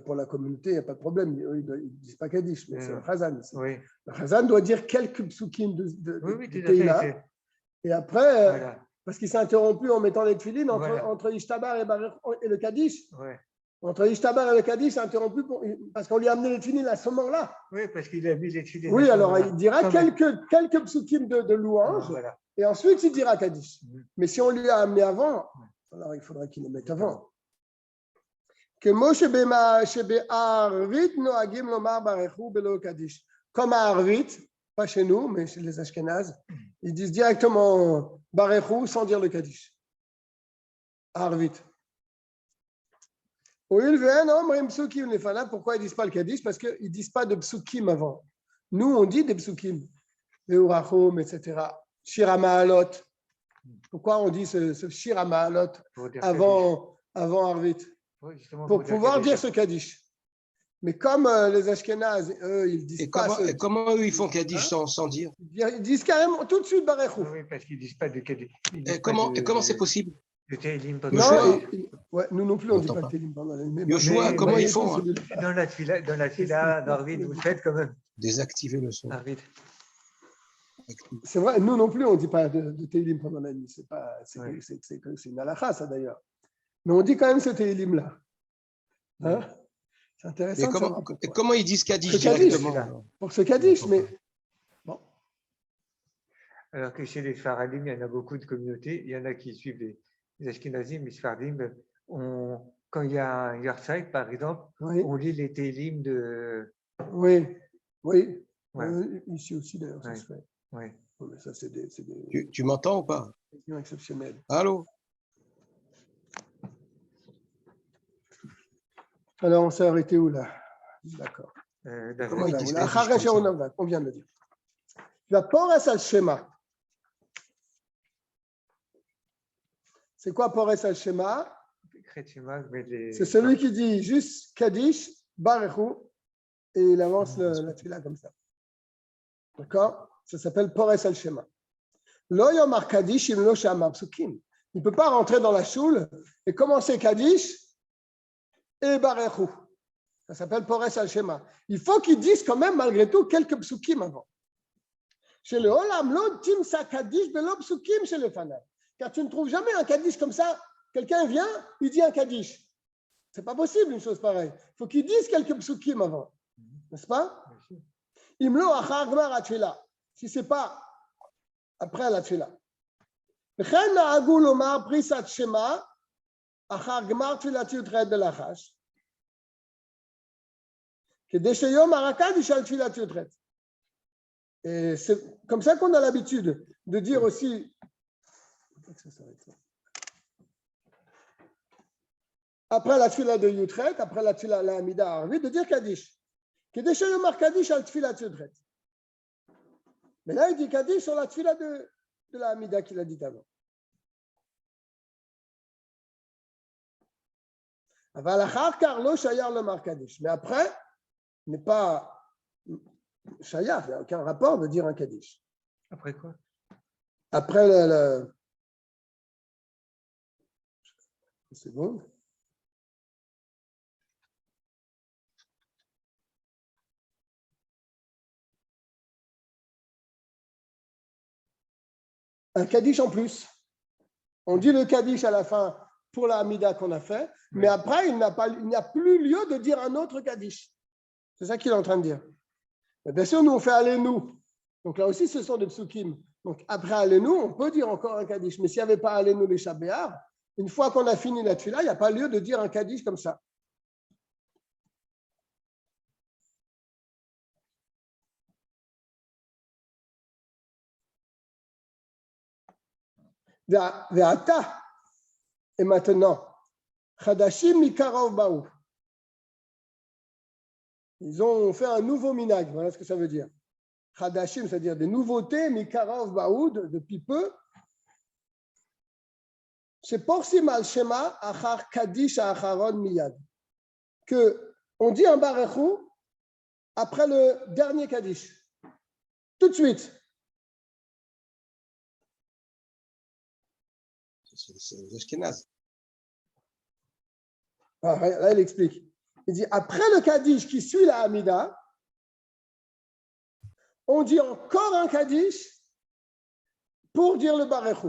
pour la communauté, il n'y a pas de problème. Ils ne disent pas Kaddish, mais c'est le Chazan.
Oui.
Le Chazan doit dire quelques psukim de Teila. Et après,
voilà.
Parce qu'il s'est interrompu en mettant les tefilines entre Ishtabar et le Kaddish.
Ouais.
Entre Ishtabar et le Kaddish, c'est interrompu parce qu'on lui a amené les tefilines à ce moment-là.
Oui, parce qu'il a mis les tefilines.
Oui, alors il dira quelques psukim de louange,
voilà.
Et ensuite il dira Kaddish. Mais si on lui a amené avant, alors il faudrait qu'il le mette avant. Que Moshe Arvit noagim lomar barechu belo Kaddish. Comme à Arvit, pas chez nous, mais chez les Ashkénazes, ils disent directement barechu sans dire le Kaddish. Arvit. Pourquoi ils ne disent pas le Kaddish? Parce qu'ils ne disent pas de psukim avant. Nous, on dit des psukim. Veurachom, etc. Shira Ma'alot. Pourquoi on dit ce Shira Ma'alot avant Arvit? Pour pouvoir dire ce Kaddish. Mais comme les Ashkénazes, eux, ils disent pas.
Et comment eux, ils font Kaddish sans dire?
Ils disent carrément tout de suite Barechou.
Oui, parce qu'ils ne disent pas de Kaddish.
Et comment c'est possible?
Non, nous non plus, on ne dit pas le Télim pendant l'année.
Yoshua, comment ils font?
Dans la fila d'Arvid, vous le faites quand même.
Désactiver le son.
Arvid.
C'est vrai, nous non plus, on ne dit pas de Télim pendant la nuit. C'est une halakha, ça d'ailleurs. Mais on dit quand même ce Télim-là. Hein? C'est intéressant.
Et comment ils disent Kaddish directement?
Pour ce Kaddish, mais. Bon.
Alors que chez les Faradim, il y en a beaucoup de communautés. Il y en a qui suivent les Ashkenazim, les Sfardim. Quand il y a un Yortzeit, par exemple, on lit les Télim de.
Oui.
Ouais.
Ici aussi, d'ailleurs, ça se fait.
Oui.
Mais ça, c'est des...
Tu m'entends ou pas?
Exceptionnel.
Allô?
Alors, on s'est arrêté où là? D'accord. Voilà,
ils disent
voilà,
Kaddish
Achar
comme ça.
Navav, on vient de le dire. La Pores al Shema. C'est quoi Pores al Shema? C'est celui qui dit juste Kaddish, Barechu, et il avance la tefila comme ça. D'accord? Ça s'appelle Pores al Shema. Lo yomar Kaddish im lo shamar psukim. Il ne peut pas rentrer dans la choule et commencer Kaddish et Barechu. Ça s'appelle Pores al Shema. Il faut qu'ils disent quand même malgré tout quelques psukim avant. Chez le Olam, lo timsa Kaddish belo psukim chez le fanat. Car tu ne trouves jamais un Kaddish comme ça. Quelqu'un vient, il dit un Kaddish. C'est pas possible une chose pareille. Il faut qu'ils disent quelques psukim avant. N'est-ce pas? Imlo achar gmar atfila. Si c'est pas après la tfila. וכן נהגו לומר פריסת שמע אחר גמר תפילת י"ח בלחש, כדי שיאמר הקדיש על תפילת י"ח. Et c'est comme ça qu'on a l'habitude de dire aussi. Après la tfila de Yutret, après la tfila la Hamida Arvit, de dire Kaddish. Kaddish le marque Kaddish al tfila Yutret. Mais là, il dit Kaddish sur la tfila de la Hamida qu'il a dit avant. Aval achar kar lo shayar le marque Kaddish. Mais après, n'est pas shayar, il n'y a aucun rapport de dire un Kaddish.
Après quoi?
Après le une seconde. Un Kaddish en plus. On dit le Kaddish à la fin pour la Hamida qu'on a fait, mais après, il n'y a plus lieu de dire un autre Kaddish. C'est ça qu'il est en train de dire. Mais bien sûr, nous, on fait Alenu. Donc là aussi, ce sont des psukim. Donc après Alenu, on peut dire encore un Kaddish. Mais s'il n'y avait pas Alenu les Shabéar, une fois qu'on a fini la tefila, il n'y a pas lieu de dire un Kaddish comme ça. Ve'ata, et maintenant, Chadashim Mikarov Baou. Ils ont fait un nouveau minag, voilà ce que ça veut dire. Chadashim, c'est-à-dire des nouveautés, Mikarov Baou, depuis peu. C'est Porsim al Shema, Achar Kaddish Acharon Miyad. Que on dit un Barechu après le dernier Kaddish. Tout de suite.
C'est les Ashkénazes.
Là, il explique. Il dit, après le Kaddish qui suit la Hamida, on dit encore un Kaddish pour dire le Barechu.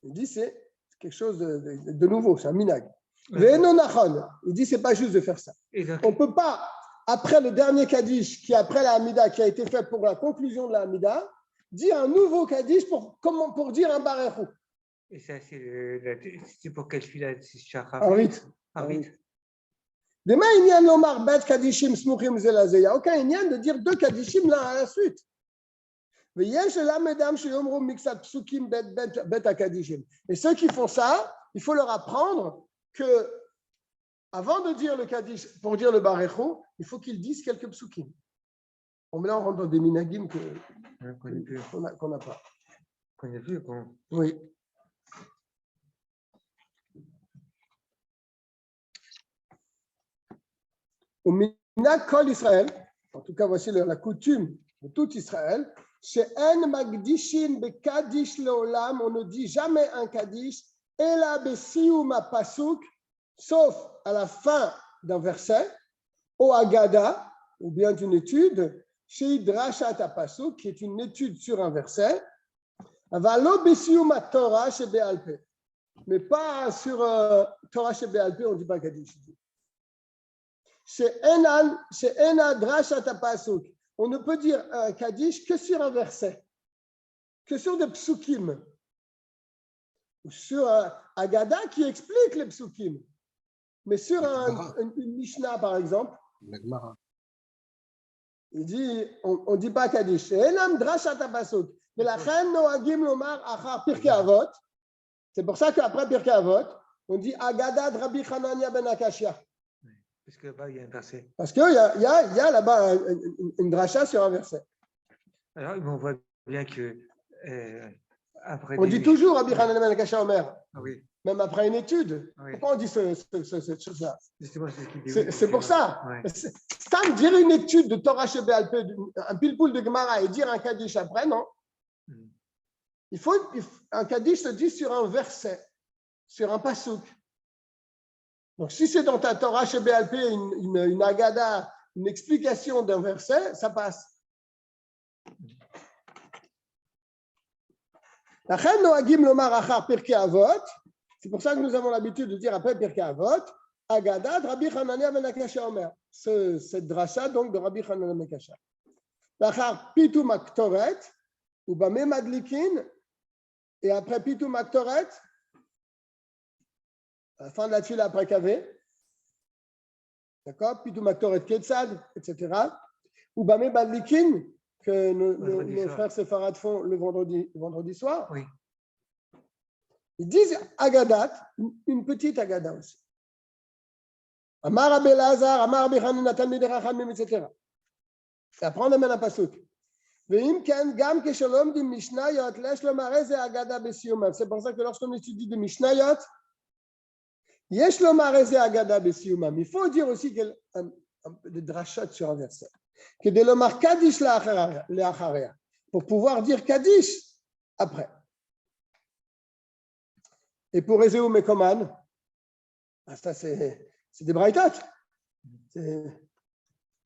Il dit, c'est quelque chose de nouveau, c'est un minag. Il dit, c'est pas juste de faire ça. On ne peut pas, après le dernier Kaddish, qui est après la Hamida, qui a été fait pour la conclusion de la Hamida, dire un nouveau Kaddish pour dire un Barechu.
Et ça, c'est pour quelle fila? C'est
Arvit.
Arvit.
Demain, il n'y a l'omar bet kadishim smuchim zelazé. Il n'y a aucun inyan de dire deux kadishim l'un à la suite. Et ceux qui font ça, il faut leur apprendre que avant de dire le kaddish, pour dire le barechu, il faut qu'ils disent quelques psukim. On rentre dans des minagim qu'on n'a pas.
Qu'on a vu, bon.
Oui. Au minag kol Israël, en tout cas voici la coutume de tout Israël, chez En Magdishin be Kaddish leolam, on ne dit jamais un Kaddish, ela besium pasuk, sauf à la fin d'un verset, au Agada, ou bien d'une étude, chez Drashat pasuk, qui est une étude sur un verset, avalo besium Torah chez Be'alpe, mais pas sur Torah chez Be'alpe, on ne dit pas Kaddish. Chez Ena Drashat pasuk, on ne peut dire un Kaddish que sur un verset, que sur des psukim, ou sur un Agada qui explique les psukim, mais sur une Mishnah par exemple, il dit, on ne dit pas Kaddish. Enam Drashat pasuk, mais la reine noagim lomar achar Pirkei Avot, c'est pour ça qu'après Pirkei Avot, on dit Agada de Rabbi Hanania ben Akashia.
Parce que là-bas, il y a un verset.
Parce qu'il y a là-bas une dracha sur un verset.
Alors, on voit bien que après.
On dit toujours Rabbi Hanan ben Akasha Omer,
Ah oui,
même après une étude.
oui.
Pourquoi on dit cette chose-là?
Justement, c'est ce qu'il dit.
C'est pour ça.
Ouais.
Stam dire une étude de Torah Shebéal Peh, un pilpoul de Gemara et dire un Kaddish après, non.
Mm.
Un Kaddish se dit sur un verset, sur un pasouk. Donc, si c'est dans ta Torah Shebéal Peh une agada, une explication d'un verset, ça passe. C'est pour ça que nous avons l'habitude de dire après Pirkei Avot, Agadat Rabbi Hanania ben Akasha Omer. Cette dracha donc de Rabbi Hanania ben Akasha. L'achar Pitum Aktoret, ou Bamé Madlikin, et après Pitum Aktoret, à la fin de la tuile après Kavé, d'accord, Pitum Aktoret Ketzad, etc. Ou Bamé Madlikin, que nos frères séfarades font le vendredi soir.
Oui.
Ils disent Agadat, une petite Agada aussi. Amar Rabbi Elazar, Amar Rabbi Hanina, Talmidei Chachamim, etc. Et après, on amène un pasuk. Ve'im ken gam keshalom di mishnayot lesh lomar eze agada besiumam. C'est pour ça que lorsqu'on étudie de mishnayot, yesh lomar eze agada besiumam. Il faut dire aussi des drachot sur un verset. Que de lomar kaddish le'acharia. Pour pouvoir dire kaddish après. Et pour Ezeu Mekoman, ça c'est des braïtot.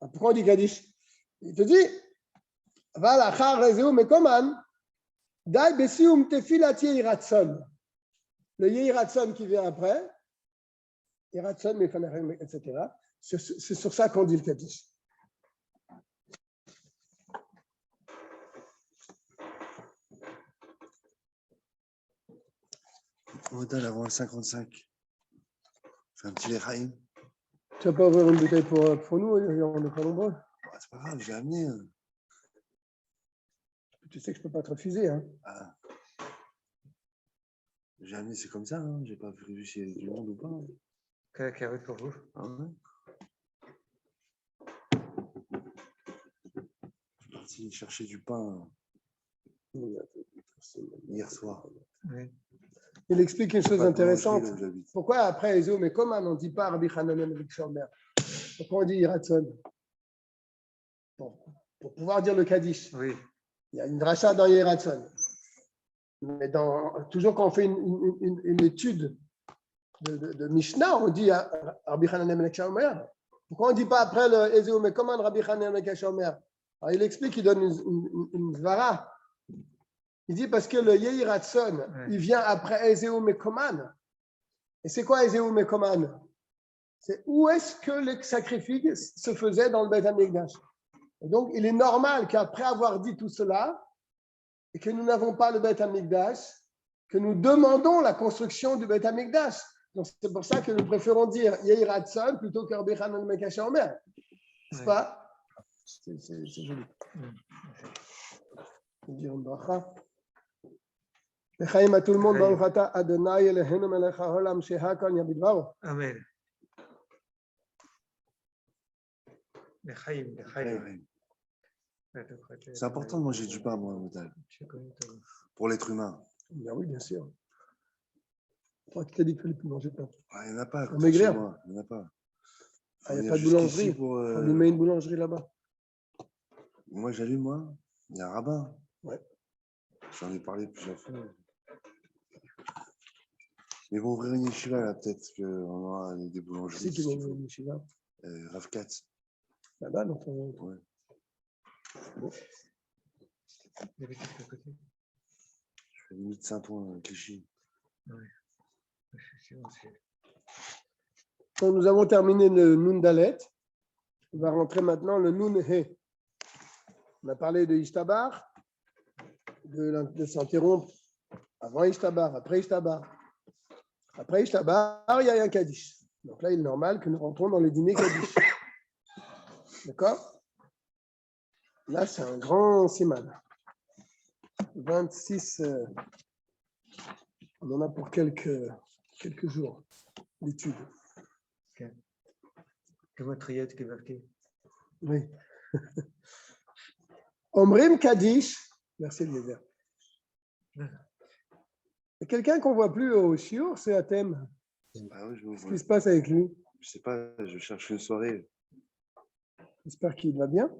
Pourquoi on dit Kaddish? Il te dit, Valachar Ezeu Mekoman, Dai Besium Tefilat Yehiratson. Le Yehiratson qui vient après, Yehiratson, etc. C'est sur ça qu'on dit le Kaddish.
Modal avant le 55. C'est un petit Lechaim.
Tu vas pas ouvrir une bouteille pour nous, on n'est pas nombreux.
Ah, c'est pas grave, j'ai amené.
Tu sais que je ne peux pas te refuser. Hein.
Ah. J'ai amené, c'est comme ça. Hein. J'ai pas prévu s'il y avait du monde ou pas.
Quel arrive pour vous?
Ah ouais. Je suis parti chercher du pain hier soir.
Oui.
Il explique une chose
Pas de
intéressante.
boulangerie, là où j'habite.
Pourquoi après Ezeu Mekoman, on ne dit pas Rabbi Hanania ben Shomer? Pourquoi on dit Yiratson? Pour pouvoir dire le Kaddish.
Oui.
Il y a une dracha dans Yiratson. Mais toujours quand on fait une étude de Mishnah, on dit Rabbi Hanania ben Shomer. Pourquoi on ne dit pas après le Ezeu Mekoman Rabbi Hanania ben Shomer? Alors il explique, il donne une zvara. Il dit parce que le Yehiratson, il vient après Ezeu Mekoman. Et c'est quoi Ezeu Mekoman? C'est où est-ce que les sacrifices se faisaient dans le Beth Amikdash. Et donc, il est normal qu'après avoir dit tout cela, et que nous n'avons pas le Beth Amikdash, que nous demandons la construction du Beth Amikdash. Donc, c'est pour ça que nous préférons dire Yehiratson plutôt que Rabbi Hanan ben Akasha Omer. N'est-ce pas? C'est joli. On dit une bracha. Lechaim à tout le monde, Baruch Ata Adonai Eloheinu melech haolam shehakol nהיה בדברו.
Amen. Lechaim, Lechaim.
C'est important de manger du pain, moi, Modal. Pour l'être humain.
Ben oui, bien sûr. Toi, qui t'as dit qu'il ne fallait plus manger de pain?
Il n'y en a pas.
Pour maigrir.
Il n'y en a pas.
Il n'y a pas de boulangerie. On lui met une boulangerie là-bas.
Moi, j'allume, moi. Il y a un rabbin.
Ouais.
J'en ai parlé plusieurs fois. Ils vont ouvrir une yeshiva, là, peut-être qu'on aura des boulangeries.
C'est qui vont ouvrir une yeshiva?
Rav Katz.
Là-bas, donc.
Ouais.
Bon.
Je fais limite Saint-Ouen, Clichy.
Oui.
Donc, nous avons terminé le Nun Dalet. On va rentrer maintenant le Nun He. On a parlé de Ishtabar, de s'interrompre avant Ishtabar, après Ishtabar. Après Ishtabar, il y a un Kaddish. Donc là, il est normal que nous rentrons dans le dîner Kaddish. D'accord? Là, c'est un grand siman. 26, on en a pour quelques jours d'études.
Que Gematria qui est marqué.
Oui. Omrim Kaddish. Merci, Eliezer. Il y a quelqu'un qu'on ne voit plus au Shiur, c'est Athème.
Ah oui, je vous
Qu'est-ce
vois.
qui se passe avec lui?
Je sais pas, je cherche une soirée.
J'espère qu'il va bien.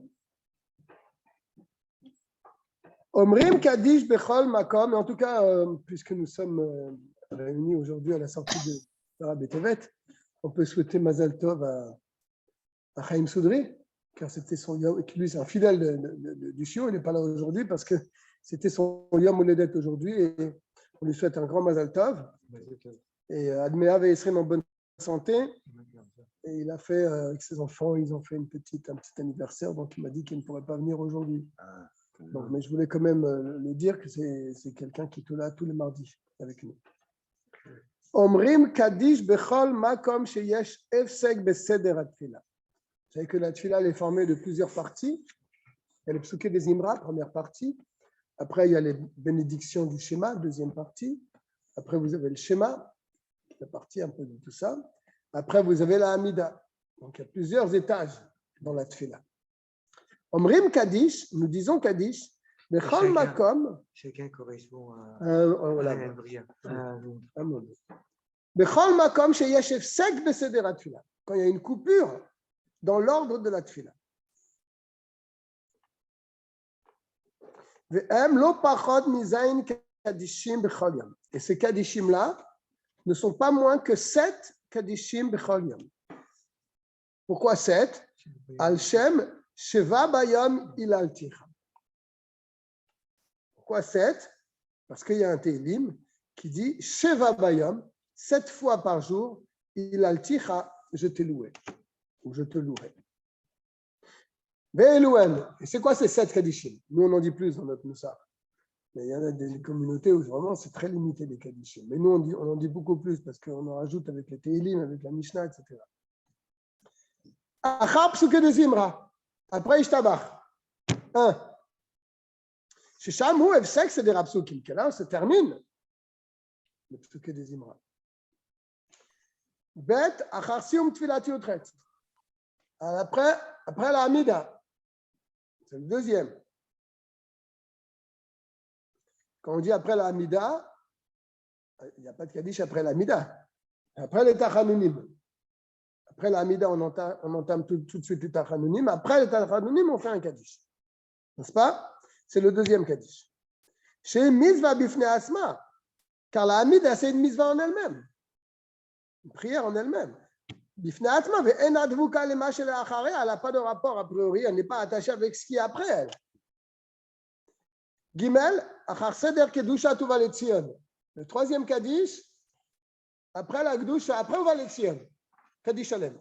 Omrim Kaddish Bechol Makom. En tout cas, puisque nous sommes réunis aujourd'hui à la sortie de Sarah Betevet, on peut souhaiter Mazal Tov à Chaim Soudri, car c'était son yom, lui c'est un fidèle du Shiur, il n'est pas là aujourd'hui parce que c'était son yom Houledet aujourd'hui et on lui souhaite un grand Mazal Tov. Et Admea Ve'esrim en bonne santé. Et il a fait, avec ses enfants, ils ont fait un petit anniversaire, donc il m'a dit qu'il ne pourrait pas venir aujourd'hui. Donc, mais je voulais quand même le dire que c'est quelqu'un qui est là tous les mardis avec nous. Omrim Kaddish Bechol Makom Sheyesh Efsek Beseder Atfila. Vous savez que la Tfila elle est formée de plusieurs parties. Il y a les psuké des Imra, première partie. Après, il y a les bénédictions du Shema, deuxième partie. Après, vous avez le Shema, qui fait partie un peu de tout ça. Après, vous avez la Hamida. Donc, il y a plusieurs étages dans la Tfila. Omrim Kaddish, nous disons Kaddish, Bechol Makom.
Chacun correspond à
Voilà.
un brillant.
Bechol Makom Sheyesh Efsek Beseder Atfila. Quand il y a une coupure dans l'ordre de la Tfila. Et ces Kaddishim-là ne sont pas moins que 7 Kaddishim Bechol Yom. Pourquoi 7? Al-Shem Sheva Bayom Ilalticha. Pourquoi 7? Parce qu'il y a un Tehillim qui dit Sheva Bayom, 7 fois par jour, Ilalticha, je t'ai loué, ou je te louerai. Ve'eluem. Et c'est quoi ces 7 Kaddishim? Nous, on en dit plus dans notre Moussar. Mais il y en a des communautés où vraiment c'est très limité les Kaddishim. Mais nous, on en dit beaucoup plus parce qu'on en rajoute avec les Tehillim, avec la Mishnah, etc. Achar psuke de Zimra. Après Ishtabach. 1. Shesham hu efsek c'est des rapsukim. Que là, on se termine le psuke de Zimra. Bet achar sium tfilat yotret. Après la Hamida. C'est le deuxième. Quand on dit après la Hamida, il n'y a pas de Kaddish après la Hamida. Après les Tachanunim. Après la Hamida, on entame tout de suite les Tachanunim. Après les Tachanunim, on fait un Kaddish. N'est-ce pas? C'est le deuxième Kaddish. Chez Mizva Bifne Asma, car la Hamida, c'est une Mizva en elle-même. Une prière en elle-même. Bifne Asma, elle n'a pas de rapport a priori, elle n'est pas attachée avec ce qui est après elle. Gimel, Achar Seder Kedusha Tuva Letzion. Le troisième Kaddish, après la Kedusha, après Uva Letzion. Kaddish Shalem.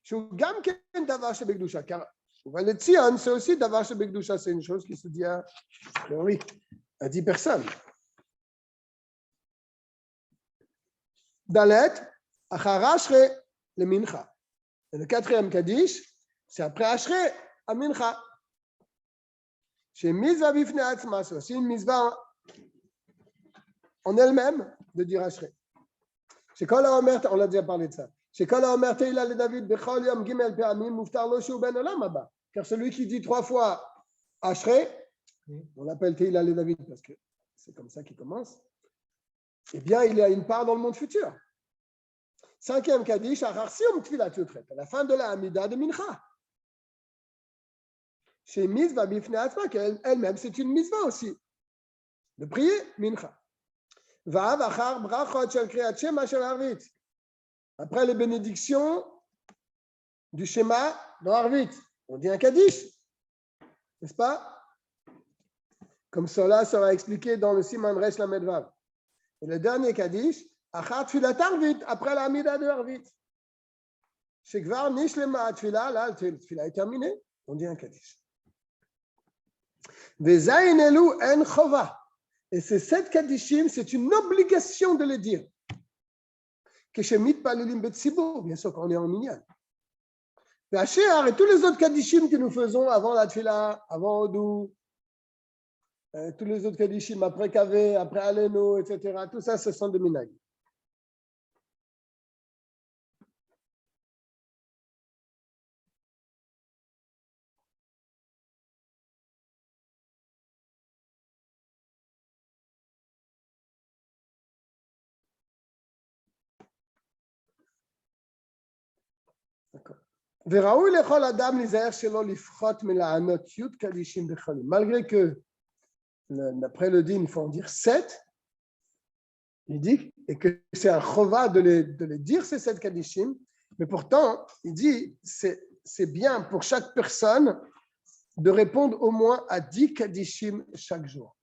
Shou Gam Ken Davar Shebekdusha. Car Uva Letzion, c'est aussi Davar Shebekdusha. C'est une chose qui se dit à 10 personnes. Dalet, Achar Ashre, le Mincha. Et le quatrième Kaddish, c'est après Ashre, à Mincha. Chez Mizva Bifne Atzma, c'est aussi une Mizva en elle-même de dire Ashre. Chez Kol HaOmer, on l'a déjà parlé de ça. Chez Kol HaOmer, Teila le David, Bechol Yom Gimel Pe'amim, Muftar Lo Shu Ben Olam Haba. Car celui qui dit 3 fois Ashre, on l'appelle Teila le David parce que c'est comme ça qu'il commence, eh bien, il a une part dans le monde futur. Cinquième Kaddish, Achar Sium Tfilat Yotret, à la fin de la Hamida de Mincha. Chez Mizva Bifne Atzma, qu'elle-même, c'est une Mizva aussi. De prier, Mincha. Vav Achar Brachot Shel Kriyat Shema Shel Arvit. Après les bénédictions du Shema dans Arvit, on dit un Kaddish. N'est-ce pas? Comme cela sera expliqué dans le Siman Resh Lamed Vav. Et le dernier Kaddish, Achar Tfilat Arvit, après la Hamida de Arvit. Chez Gvar Nishlema Tfila, là, la Tfila est terminée, on dit un Kaddish. Et ces 7 Kaddishim, c'est une obligation de les dire. Bien sûr, quand on est en minyan. Et tous les autres Kaddishim que nous faisons avant la Tfila, avant Odou, tous les autres Kaddishim après Kavé, après Aleno, etc., tout ça, ce sont des minag. Malgré que, d'après le din, il faut en dire 7, il dit, et que c'est un chova de les dire, ces 7 kadishim, mais pourtant, il dit, c'est bien pour chaque personne de répondre au moins à 10 kadishim chaque jour.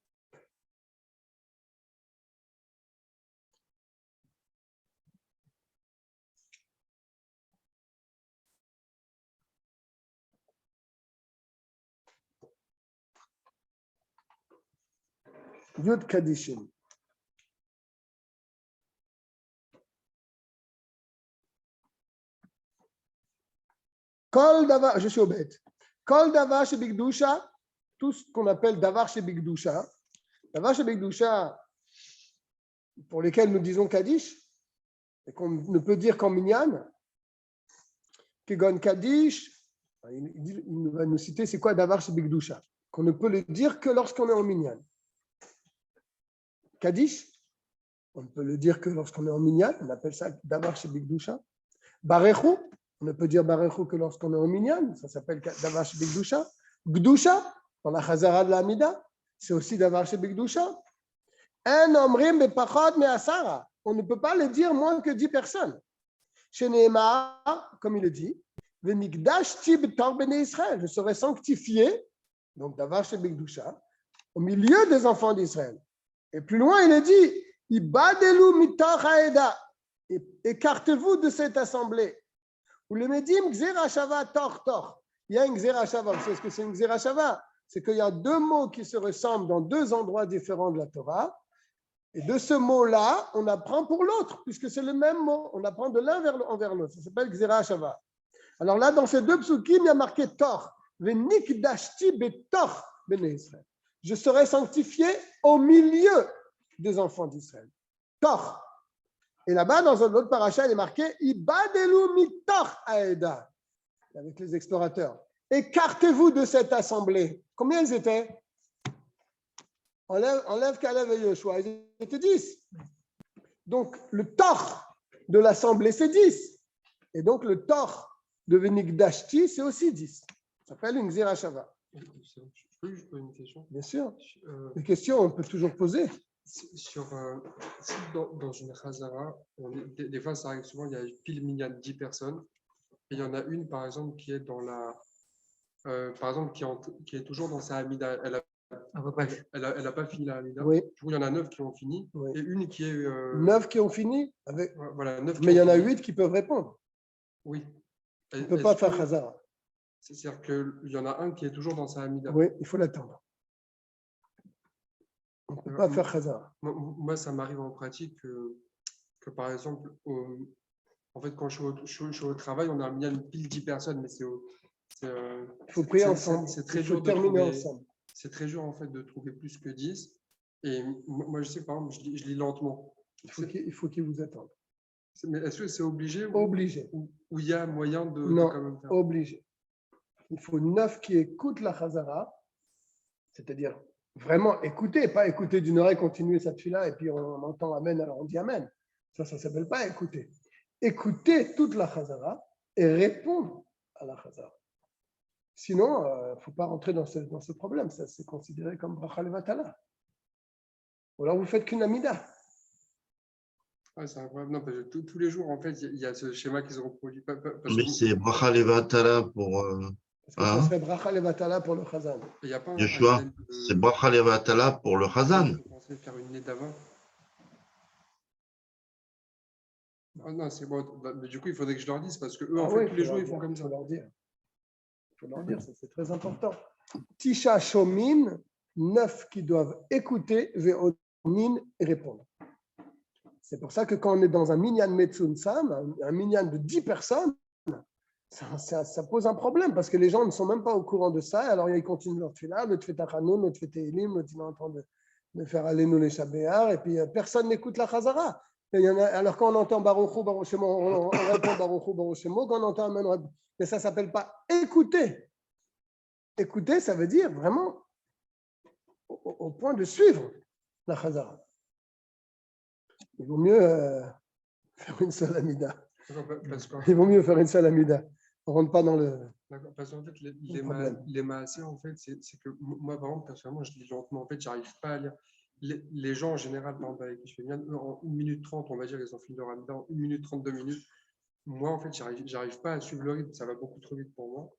Yud kadishim. Kol davar, je suis au bête. Kol davar chez Bigdusha, tout ce qu'on appelle davar chez Bigdusha. Davar chez Bigdusha, pour lesquels nous disons Kaddish, et qu'on ne peut dire qu'en Minyan, Kegon Kaddish, il va nous citer c'est quoi davar chez Bigdusha, qu'on ne peut le dire que lorsqu'on est en Minyan. Kaddish, on ne peut le dire que lorsqu'on est en Minyan, on appelle ça davar chez Bigdusha. Barechu, on ne peut dire Barechu que lorsqu'on est en Minyan, ça s'appelle davar chez Bigdusha. Gdusha, dans la Chazara de la Amida, c'est aussi davar chez Bigdusha. Un omrim bepachot me'asara, on ne peut pas le dire moins que 10 personnes. Chez Nehemar, comme il le dit, V'nikdashti b'tor bnei Israël, je serai sanctifié, donc davar chez Bigdusha, au milieu des enfants d'Israël. Et plus loin, il est dit, Ibadelu mitoch haeda, écartez-vous de cette assemblée. Ou le médim gzera shava tor. Il y a une gzera shava. Vous savez ce que c'est une gzera shava? C'est qu'il y a 2 mots qui se ressemblent dans 2 endroits différents de la Torah. Et de ce mot-là, on apprend pour l'autre, puisque c'est le même mot. On apprend de l'un envers l'autre. Ça s'appelle gzera shava. Alors là, dans ces 2 psukim, il y a marqué tor. V'nikdashti betor bnei Israël. Je serai sanctifié au milieu des enfants d'Israël. Tor. Et là-bas, dans un autre paracha, il est marqué Ibadelu mitoch haeda, avec les explorateurs. Écartez-vous de cette assemblée. Combien ils étaient? Enlève Kalev et Yoshua. Ils étaient 10. Donc, le tor de l'assemblée, c'est 10. Et donc, le tor de V'nikdashti, c'est aussi 10. Ça s'appelle une Gzera Shava.
Je peux juste poser une question?
Bien sûr. Les questions, on peut toujours poser.
Si dans une Chazara, des fois, ça arrive souvent, il y a pile minyan 10 personnes. Et il y en a une, par exemple, qui est dans la. Par exemple, qui est toujours dans sa Hamida. Elle n'a pas fini la Hamida.
Oui.
Du coup, il y en a 9 qui ont fini.
Oui.
Et une qui est.
9 qui ont fini avec...
Voilà, 9
Mais il y en a 8 qui peuvent répondre.
Oui.
On ne peut pas faire Chazara.
C'est-à-dire qu'il y en a un qui est toujours dans sa Hamida.
Oui, il faut l'attendre. On ne peut pas faire Chazara.
Moi, ça m'arrive en pratique que par exemple, en fait, quand je suis au travail, on a mis une pile 10 personnes, mais
il faut prier ensemble.
C'est très dur de terminer ensemble. C'est très dur en fait de trouver plus que 10. Et moi, je sais, par exemple, je lis lentement.
Il faut qu'ils vous attendent.
Mais est-ce que c'est obligé?
Obligé.
Ou il y a moyen de
quand
même faire?
Obligé. Il faut 9 qui écoutent la Chazara, c'est-à-dire vraiment écouter, pas écouter d'une oreille, continuer cette fille-là, et puis on entend Amen, alors on dit Amen. Ça ne s'appelle pas écouter. Écouter toute la Chazara et répondre à la Chazara. Sinon, il ne faut pas rentrer dans ce problème. Ça, c'est considéré comme bracha levatala. Ou alors vous faites qu'une amida.
Ah, c'est incroyable. Non, parce que tous les jours, en fait, il y a ce schéma qu'ils ont reproduit.
Mais c'est bracha levatala pour.
Parce que ça serait bracha levatala pour le chazan.
Il n'y a pas
Yeshua, c'est bracha levatala pour le chazan.
Je pensais faire une nedava. Ah non, c'est bon. Mais du coup, il faudrait que je leur dise parce que eux, en fait, tous les jours, ils font comme ça.
Il faut leur dire, c'est très important. Tisha Shomin, 9 qui doivent écouter, Ve'onin et répondre. C'est pour ça que quand on est dans un minyan Metsunsam, un minyan de 10 personnes, ça pose un problème parce que les gens ne sont même pas au courant de ça. Alors ils continuent leur tefila, le tefetachanoun, le tefeteilim, le tefila en train de faire aller nous les shabéar, et puis personne n'écoute la chazara. Alors quand on entend Baruchou, Baruchemo, on répond Baruchou, Baruchemo. Quand on entend Amen, on répond. Mais ça ne s'appelle pas écouter. Écouter, ça veut dire vraiment au point de suivre la chazara. Il vaut mieux faire une seule amida. Il vaut mieux faire une seule amida. On ne rentre pas dans le.
D'accord, parce qu'en fait,
problème.
les maasés, en fait, c'est que moi, par exemple, personnellement, je lis lentement. En fait, j'arrive pas à lire. Les gens, en général, par exemple, avec qui je fais bien, eux, en 1 minute 30, on va dire, ils ont fini leur Hamida en 1 minute 32 minutes. Moi, en fait, j'arrive pas à suivre le rythme. Ça va beaucoup trop vite pour moi.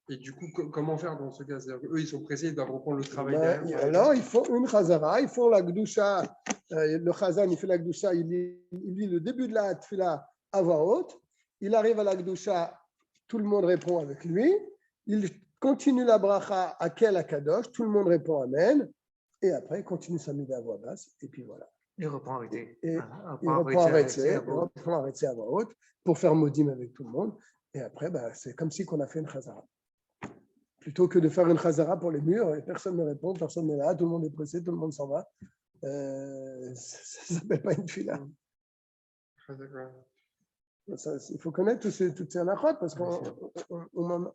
Et du coup, comment faire dans ce cas? C'est-à-dire qu'eux, ils sont pressés, ils doivent reprendre le travail derrière. par
Alors,
exemple.
ils font une chazara, ils font la gdusha. Le chazan, il fait la gdusha, il lit le début de la tfila à voix haute. Il arrive à la gdusha, tout le monde répond avec lui. Il continue la bracha à Kel Akadosh, tout le monde répond Amen. Et après, il continue sa mida à voix basse. Et puis voilà.
Il reprend arrêté.
Et
Ah,
il reprend arrêté à voix haute pour faire modim avec tout le monde. Et après, c'est comme si on a fait une chazara. Plutôt que de faire une chazara pour les murs, et personne ne répond, personne n'est là, tout le monde est pressé, tout le monde s'en va. Ça ne s'appelle pas une fila.
Ah, d'accord.
Il faut connaître toutes ces anachotes parce qu'on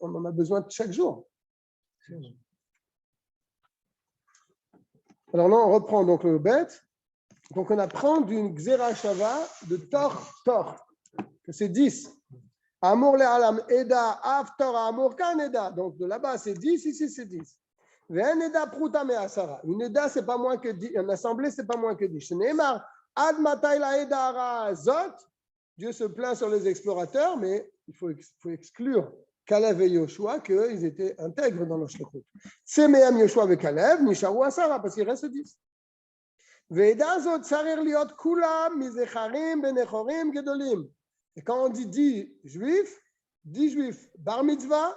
en a besoin chaque jour. Alors là, on reprend donc le bête. Donc on apprend d'une Xera Shava de Tor, que c'est 10. Amour le alam eda, aftor amour kan eda. Donc de là-bas c'est 10, ici c'est 10. Ve'en eda pruta me asara. Une eda c'est pas moins que 10, une assemblée c'est pas moins que 10. Shneimar ad matay la eda ara zot. Dieu se plaint sur les explorateurs, mais il faut exclure Kalev et Yoshua qu'ils étaient intègres dans le shlichut. C'est Me'am Yoshua avec Kalev, Nisharu Asara, parce qu'il reste 10. Ve'eda zot tsarir liot kulam mizecharim benechorim gedolim. Et quand on dit 10 juifs, bar mitzvah,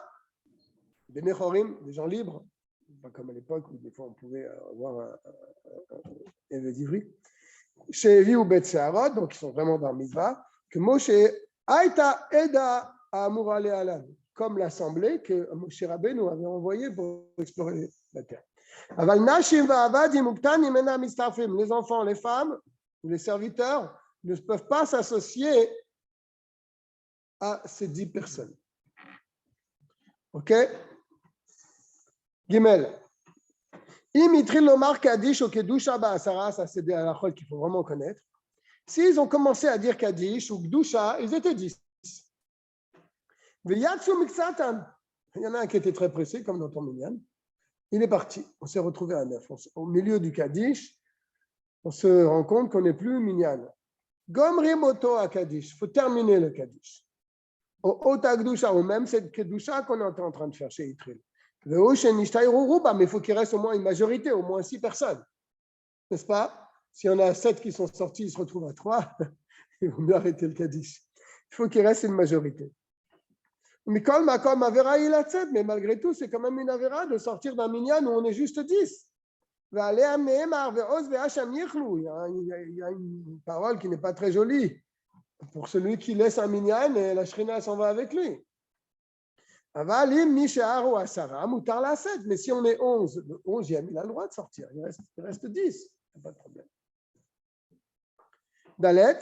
des nechorim, des gens libres, pas comme à l'époque où des fois on pouvait avoir un évêque d'ivry, chez Evi ou Bet Seharot, donc ils sont vraiment bar mitzvah, que Moshe Aïta Eda Amur Ale Alam, comme l'assemblée que Moshe Rabbeinu avait envoyée pour explorer la terre. Aval Nashim Va'avadim Uktanim Enam Mistafim, les enfants, les femmes, les serviteurs ne peuvent pas s'associer à ces 10 personnes. Ok? Gimel. Imitril Lomar Kaddish ou Kedusha Ba'asara, ça c'est des halachot qu'il faut vraiment connaître. S'ils ont commencé à dire Kaddish ou Kedusha, ils étaient 10. Veyatsu Miksatan. Il y en a un qui était très pressé, comme dans ton minyan. Il est parti. On s'est retrouvé à 9. Au milieu du Kaddish, on se rend compte qu'on n'est plus minyan. Gomri Moto à Kaddish. Il faut terminer le Kaddish. Au Ota Kedusha, ou même cette Kedusha qu'on est en train de faire chez Yitril. Mais il faut qu'il reste au moins une majorité, au moins 6 personnes. N'est-ce pas? S'il y en a 7 qui sont sortis, ils se retrouvent à 3, il vaut mieux arrêter le Kaddish. Il faut qu'il reste une majorité. Mais malgré tout, c'est quand même une avéra de sortir d'un minyan où on est juste 10. Il y a une parole qui n'est pas très jolie. Pour celui qui laisse un minyan, la shrina s'en va avec lui. Mais si on est 11, le 11e, il a le droit de sortir. Il reste 10. Pas de problème. Dalet.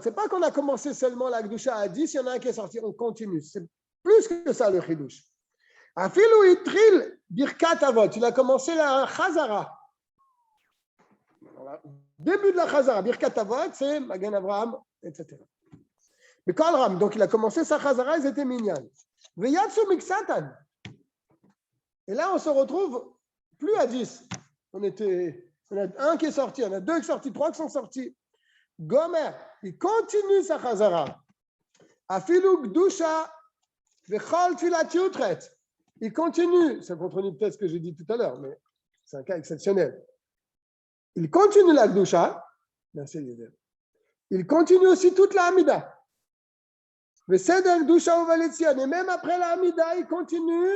C'est pas qu'on a commencé seulement la Gdusha à 10, il y en a un qui est sorti, on continue. C'est plus que ça le Chidush. Afilu itril birkat avot. Il a commencé la Chazara. Début de la Chazara, birkat avot, c'est Magen Avraham, etc. Mais Kalram, donc il a commencé sa Chazara, ils étaient minyan. Veyatsu miksatan. Et là, on se retrouve plus à 10. On a un qui est sorti, on a 2 qui sont sortis, 3 qui sont sortis. Gomer, il continue sa Chazara. Afilu Gdusha vechol tfilat yutret. Il continue, ça contredit peut-être ce que j'ai dit tout à l'heure, mais c'est un cas exceptionnel. Il continue la Gdusha, il continue aussi toute la Hamida. Et même après la Hamida, il continue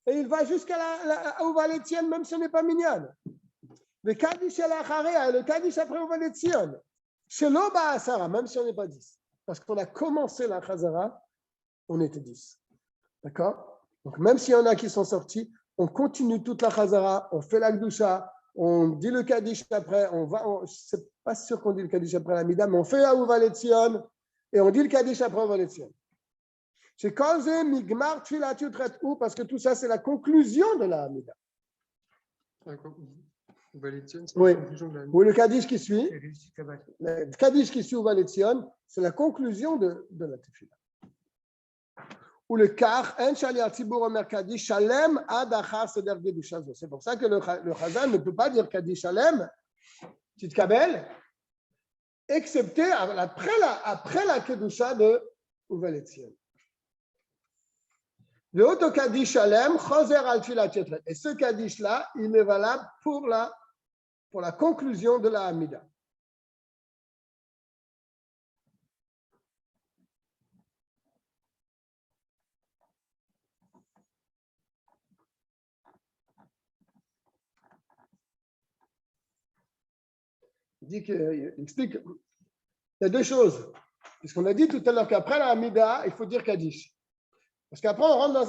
et il va jusqu'à la Uvaletzion, même si ce n'est pas minyan. Le Kaddish après Uvaletzion, Shelo Ba'asara, même si on n'est pas 10. Parce qu'on a commencé la Chazara, on était 10. D'accord? Donc même s'il y en a qui sont sortis, on continue toute la Chazara, on fait la Gdusha, on dit le Kaddish après, c'est pas sûr qu'on dit le Kaddish après la Mida, mais on fait la Uvaletzion et on dit le Kaddish après Uvaletzion. C'est causé Migmar Tfilat Yutret Ou, parce que tout ça c'est la conclusion de la Hamida.
Valétienne, c'est
Oui.
la conclusion de la
Ou le Kaddish qui suit.
Et réussi Kabbalah.
Le Kaddish qui suit au Valetzion, c'est la conclusion de la Tefila. Ou le Kar, En Shaliach Tzibur Omer Kaddish Shalem Ad Achar Seder Kedusha Zo. C'est pour ça que le Chazan ne peut pas dire Kaddish Shalem, Titkabel, excepté après la Kedusha de Uvaletzion. Le Oto Kaddish Shalem, Choser Al Tfilat Yotret. Et ce Kaddish-là, il est valable pour la conclusion de la Hamida. Il explique, il y a deux choses. Puisqu'on a dit tout à l'heure qu'après la Hamida, il faut dire Kaddish. Parce qu'après, on rentre dans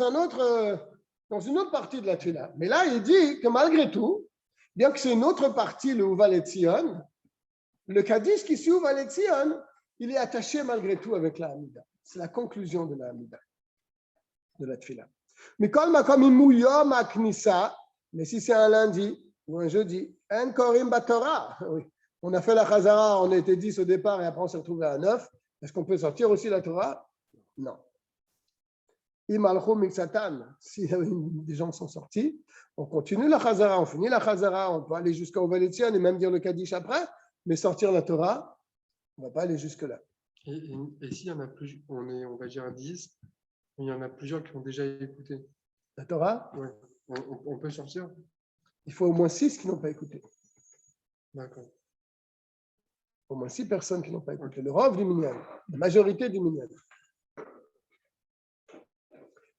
une autre partie de la Tfila. Mais là, il dit que malgré tout, bien que c'est une autre partie, le Uva Letzion, le Kaddish qui suit Uva Letzion, il est attaché malgré tout avec la Hamida. C'est la conclusion de la Hamida, de la Tfila. Mais si c'est un lundi ou un jeudi, en Korim Batora, oui. On a fait la Chazara, on était 10 au départ et après on s'est retrouvé à 9. Est-ce qu'on peut sortir aussi la Torah? Non. Imalchou Miksatan, si des gens sont sortis, on continue la Chazara, on finit la Chazara, on peut aller jusqu'à Uvaletzion et même dire le Kaddish après, mais sortir la Torah, on ne va pas aller jusque-là.
Et s'il y en a plus, on va dire 10, il y en a plusieurs qui ont déjà écouté.
La Torah,
Ouais. On peut sortir?
il faut au moins 6 qui n'ont pas écouté.
D'accord.
Au moins 6 personnes qui n'ont pas écouté. Le Rov du Minyan, la majorité du Minyan.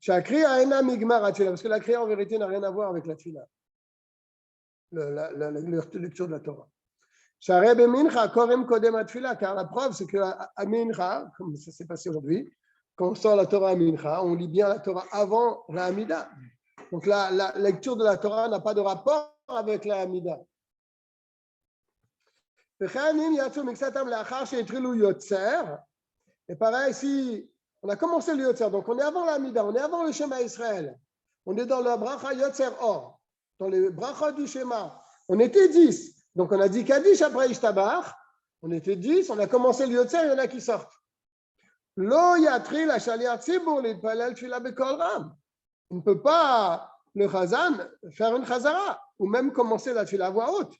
Parce que la Kriya en vérité n'a rien à voir avec la Tfila. La lecture de la Torah. Car la preuve, c'est qu'à Mincha, comme ça s'est passé aujourd'hui, quand on sort la Torah à Mincha, on lit bien la Torah avant la Hamida. Donc la lecture de la Torah n'a pas de rapport avec la Hamida. Et pareil, si on a commencé le Yotzer, donc on est avant la Hamida, on est avant le Shema Israël, on est dans le Bracha Yotzer Or, dans le Bracha du Shema, on était 10, donc on a dit Kaddish après Ishtabach, on était 10, on a commencé le Yotzer, il y en a qui sortent. Lo Yatri la Shaliach Tzibur l'Itpalel Tfila Bekol Ram. On ne peut pas, le Chazan, faire une Chazara, ou même commencer la Tfila à voix haute.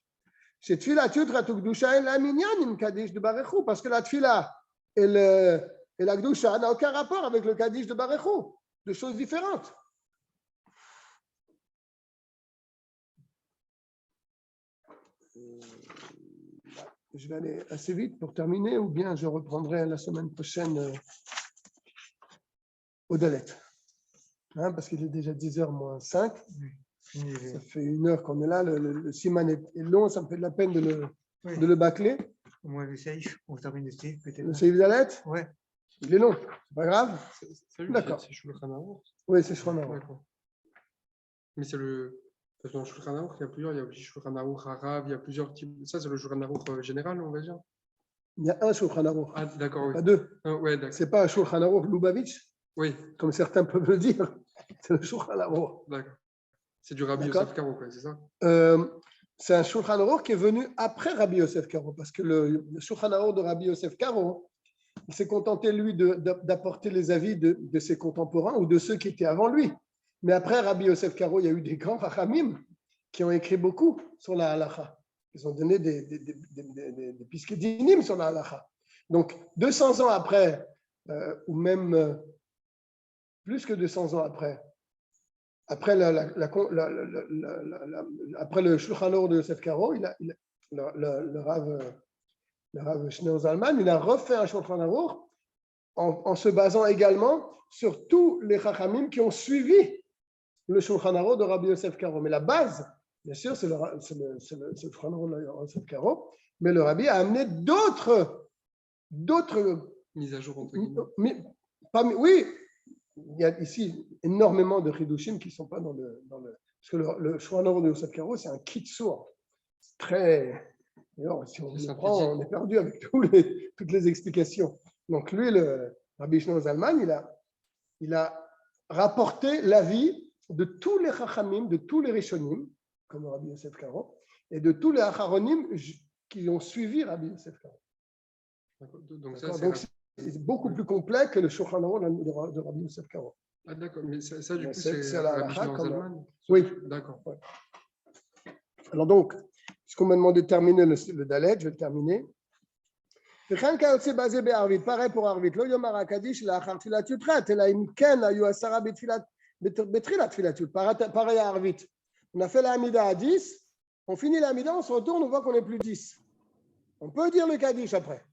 C'est Tfila Tutra Tukdusha et la Minyan im Kaddish de Barechou, parce que la Tfila et la Gdusha n'a aucun rapport avec le Kaddish de Barechou, deux choses différentes. Je vais aller assez vite pour terminer, ou bien je reprendrai la semaine prochaine au Dalet. Parce qu'il est déjà 10h moins 5. Ça fait 1 heure qu'on est là. Le siman est long, ça me fait de la peine de le bâcler.
Au moins le Seif, on termine le Seif peut-être.
Le Seif Dalet?
Ouais.
Il est long, c'est pas grave. D'accord.
C'est Shulchan Aruch.
Oui, c'est Shulchan Aruch.
D'accord. Mais c'est le. Parce que dans Shulchan Aruch, il y a plusieurs. Il y a aussi Shulchan Aruch Harav, il y a plusieurs types. Ça, c'est le Shulchan Aruch général, on va dire.
Il y a un Shulchan Aruch.
Ah, d'accord, oui.
Pas deux.
Ah, ouais, d'accord.
C'est pas un Shulchan Aruch Lubavitch,
Oui,
comme certains peuvent le dire. C'est le Shulchan Aruch.
d'accord. C'est du Rabbi
D'accord.
Yosef Karo, c'est ça?
C'est un Shulchan Aruch qui est venu après Rabbi Yosef Karo, parce que le Shulchan Aruch de Rabbi Yosef Karo, il s'est contenté, lui, d'apporter les avis de ses contemporains ou de ceux qui étaient avant lui. Mais après Rabbi Yosef Karo, il y a eu des grands Chachamim qui ont écrit beaucoup sur la halacha. Ils ont donné des piskei dinim sur la halacha. Donc, 200 ans après, ou même plus que 200 ans après le Shulchan Aruch de Yosef Karo, le Rav Shneur Zalman, il a refait un Shulchan Aruch en se basant également sur tous les Chachamim qui ont suivi le Shulchan Aruch de Rabbi Yosef Karo. Mais la base, bien sûr, c'est le Shulchan Aruch de Yosef Karo, mais le Rabbi a amené d'autres
Mise à jour entre guillemets.
Oui, il y a ici énormément de Chidushim qui ne sont pas dans le parce que le Shulchan Aruch de Yosef Karo, c'est un kitsour. C'est très. D'ailleurs, si on le prend, on est perdu avec toutes les explications. Donc lui, le Rabbi Shneur Zalman, il a rapporté l'avis de tous les Chachamim, de tous les Rishonim, comme le Rabbi Yosef Karo, et de tous les Acharonim qui ont suivi Rabbi Yosef Karo.
Donc, ça,
D'accord.
c'est
Donc, c'est beaucoup plus complet que le Shulchan Aruch de Rabbi Yosef Karo.
Ah, d'accord, mais ça du coup,
C'est
c'est
la
la
halakha
Mishnah
qu'on a.
Zalman.
Oui.
D'accord.
Alors donc, puisqu'on m'a demandé de terminer le Dalet, je vais le terminer. Pareil pour Arvit. Lo yomar HaKadish la'achar tfilat yutret, ela im ken hayu 10 betfilat tfilat yut. Pareil à Arvit. On a fait la Hamida à 10, on finit la Hamida, on se retourne, on voit qu'on n'est plus 10. On peut dire le Kaddish après.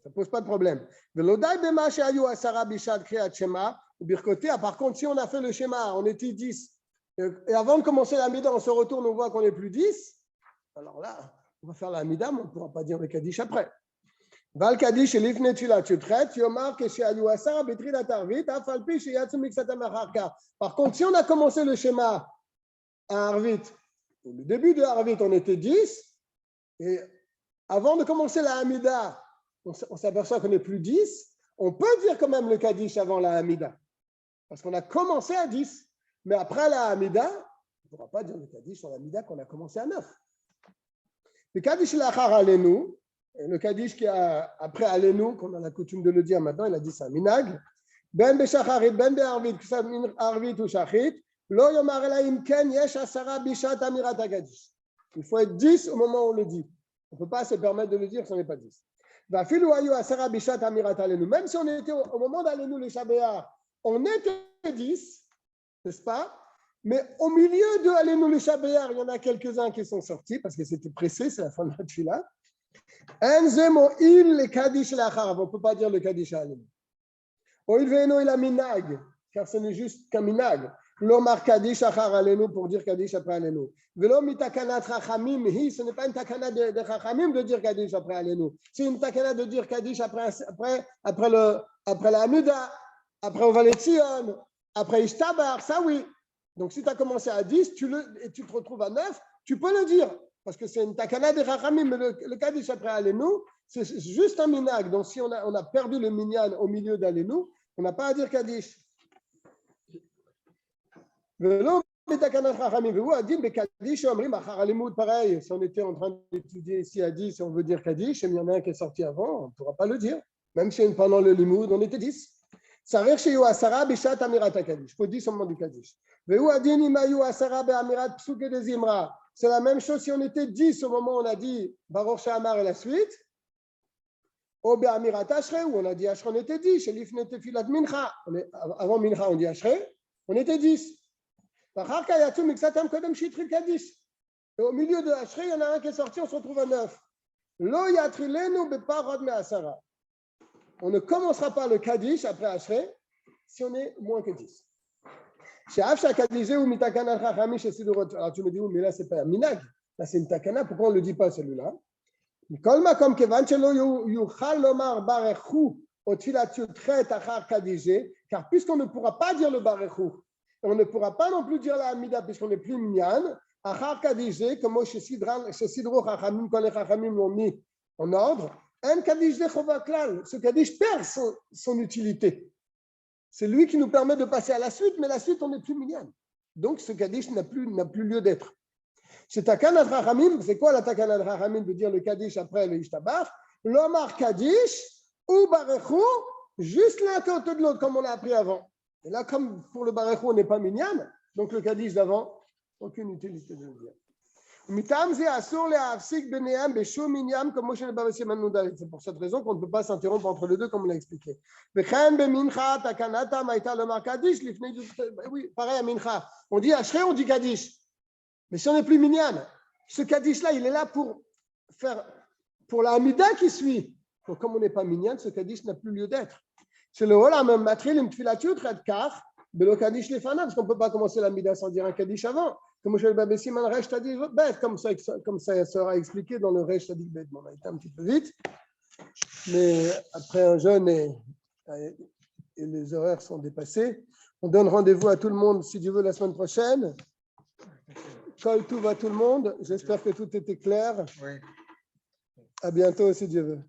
Ça ne pose pas de problème. Velodai bema shehayu 10 bishat kriyat shema, ou birkoté. Par contre, si on a fait le schéma, on était 10, et avant de commencer la Hamida, on se retourne, on voit qu'on n'est plus 10, alors là, on va faire la Hamida, mais on ne pourra pas dire le Kaddish après. Val Kaddish elifne tfilat yutret, yomar keshehayu 10 betrilat arvit, afal pi sheyatsu miksatam acharka. Par contre, si on a commencé le schéma à Arvit, au début de Arvit, on était 10, et avant de commencer la Hamida, on s'aperçoit qu'on n'est plus 10, on peut dire quand même le Kaddish avant la Hamida, parce qu'on a commencé à 10, mais après la Hamida, on ne pourra pas dire le Kaddish sur la Hamida qu'on a commencé à 9. Le Kaddish l'achar alenu, le Kaddish qui a après alenu, qu'on a la coutume de le dire maintenant, il a dit ça, minag, ben beshacharit, ben be'arvit, que ça arvit ou shachrit, lo yomar ela im ken yesh 10 bishat amirat HaKaddish. Il faut être 10 au moment où on le dit. On ne peut pas se permettre de le dire si on n'est pas 10. Même si on était au moment d'Alenu les Shabéar, on était 10, n'est-ce pas? Mais au milieu de Alenu les Shabéar, il y en a quelques-uns qui sont sortis parce que c'était pressé, c'est la fin de la tfila. On ne peut pas dire le Kaddish à Alenu. Il a minag, car ce n'est juste qu'un minag. L'omar Kaddish achar alenu pour dire Kaddish après alenu. Velo mitakanat chachamim hi, ce n'est pas une takana de chachamim de dire Kaddish après alenu. C'est une takana de dire Kaddish après la Hamida, après Ovaletzion, après Ishtabar, ça oui. Donc si tu as commencé à 10 et tu te retrouves à 9, tu peux le dire. Parce que c'est une takana de chachamim, mais le Kaddish après alenu, c'est juste un minag. Donc si on a perdu le minyan au milieu d'alenu, on n'a pas à dire Kaddish. Pareil, si on était en train d'étudier ici à 10, si on veut dire Kaddish, et il y en a un qui est sorti avant, on ne pourra pas le dire. Même si pendant le limoud, on était 10. Il faut 10 au moment du Kaddish. C'est la même chose si on était 10 au moment où on a dit Baruch Sha'amar et la suite. Ou Be'amirat Ashrei, où on a dit Ashrei, on était 10. Chez Lifne Tefilat Mincha. Avant Mincha, on dit Ashrei, on était 10. Et au milieu de Ashrei, il y en a un qui est sorti, on se retrouve à 9. On ne commencera pas le Kaddish après Ashrei si on est moins que 10. Alors tu me dis, mais là, ce n'est pas un minag. Là, c'est une takana. Pourquoi on ne le dit pas celui-là? Car puisqu'on ne pourra pas dire le Barechou, on ne pourra pas non plus dire la Hamida puisqu'on n'est plus minyan. Achar Kaddish, comme chez Sidro Chachamim, quand les Chachamim l'ont mis en ordre, un Kaddish de Chova Klal. Ce Kaddish perd son utilité. C'est lui qui nous permet de passer à la suite, mais la suite, on n'est plus minyan. Donc ce Kaddish n'a plus lieu d'être. C'est Takana Chachamim, c'est quoi la Takana Chachamim de dire le Kaddish après le Ishtabach? L'Omar Kaddish ou Barechou, juste l'un côté de l'autre, comme on a appris avant. Et là, comme pour le Barechou, on n'est pas minyan, donc le Kaddish d'avant, aucune utilité de le dire. C'est pour cette raison qu'on ne peut pas s'interrompre entre les deux, comme on l'a expliqué. Oui, pareil à Mincha. On dit Ashrei, on dit Kaddish. Mais si on n'est plus minyan, ce Kaddish-là, il est là pour la Hamida qui suit. Donc, comme on n'est pas minyan, ce Kaddish n'a plus lieu d'être. C'est le Olam Matrilim Tfilat Yutret Kach, Belo Kaddish Lefanav, parce qu'on ne peut pas commencer la Hamida sans dire un Kaddish avant. Comme Moshe Rabbeinu Siman Resh Tadik Bet, comme ça sera expliqué dans le Resh Tadik Bet. Bon, on a été un petit peu vite, mais après un jeûne et les horaires sont dépassés, on donne rendez-vous à tout le monde, si Dieu veut, la semaine prochaine. Kol Tuv à tout le monde. J'espère que tout était clair.
Oui.
À bientôt, si Dieu veut.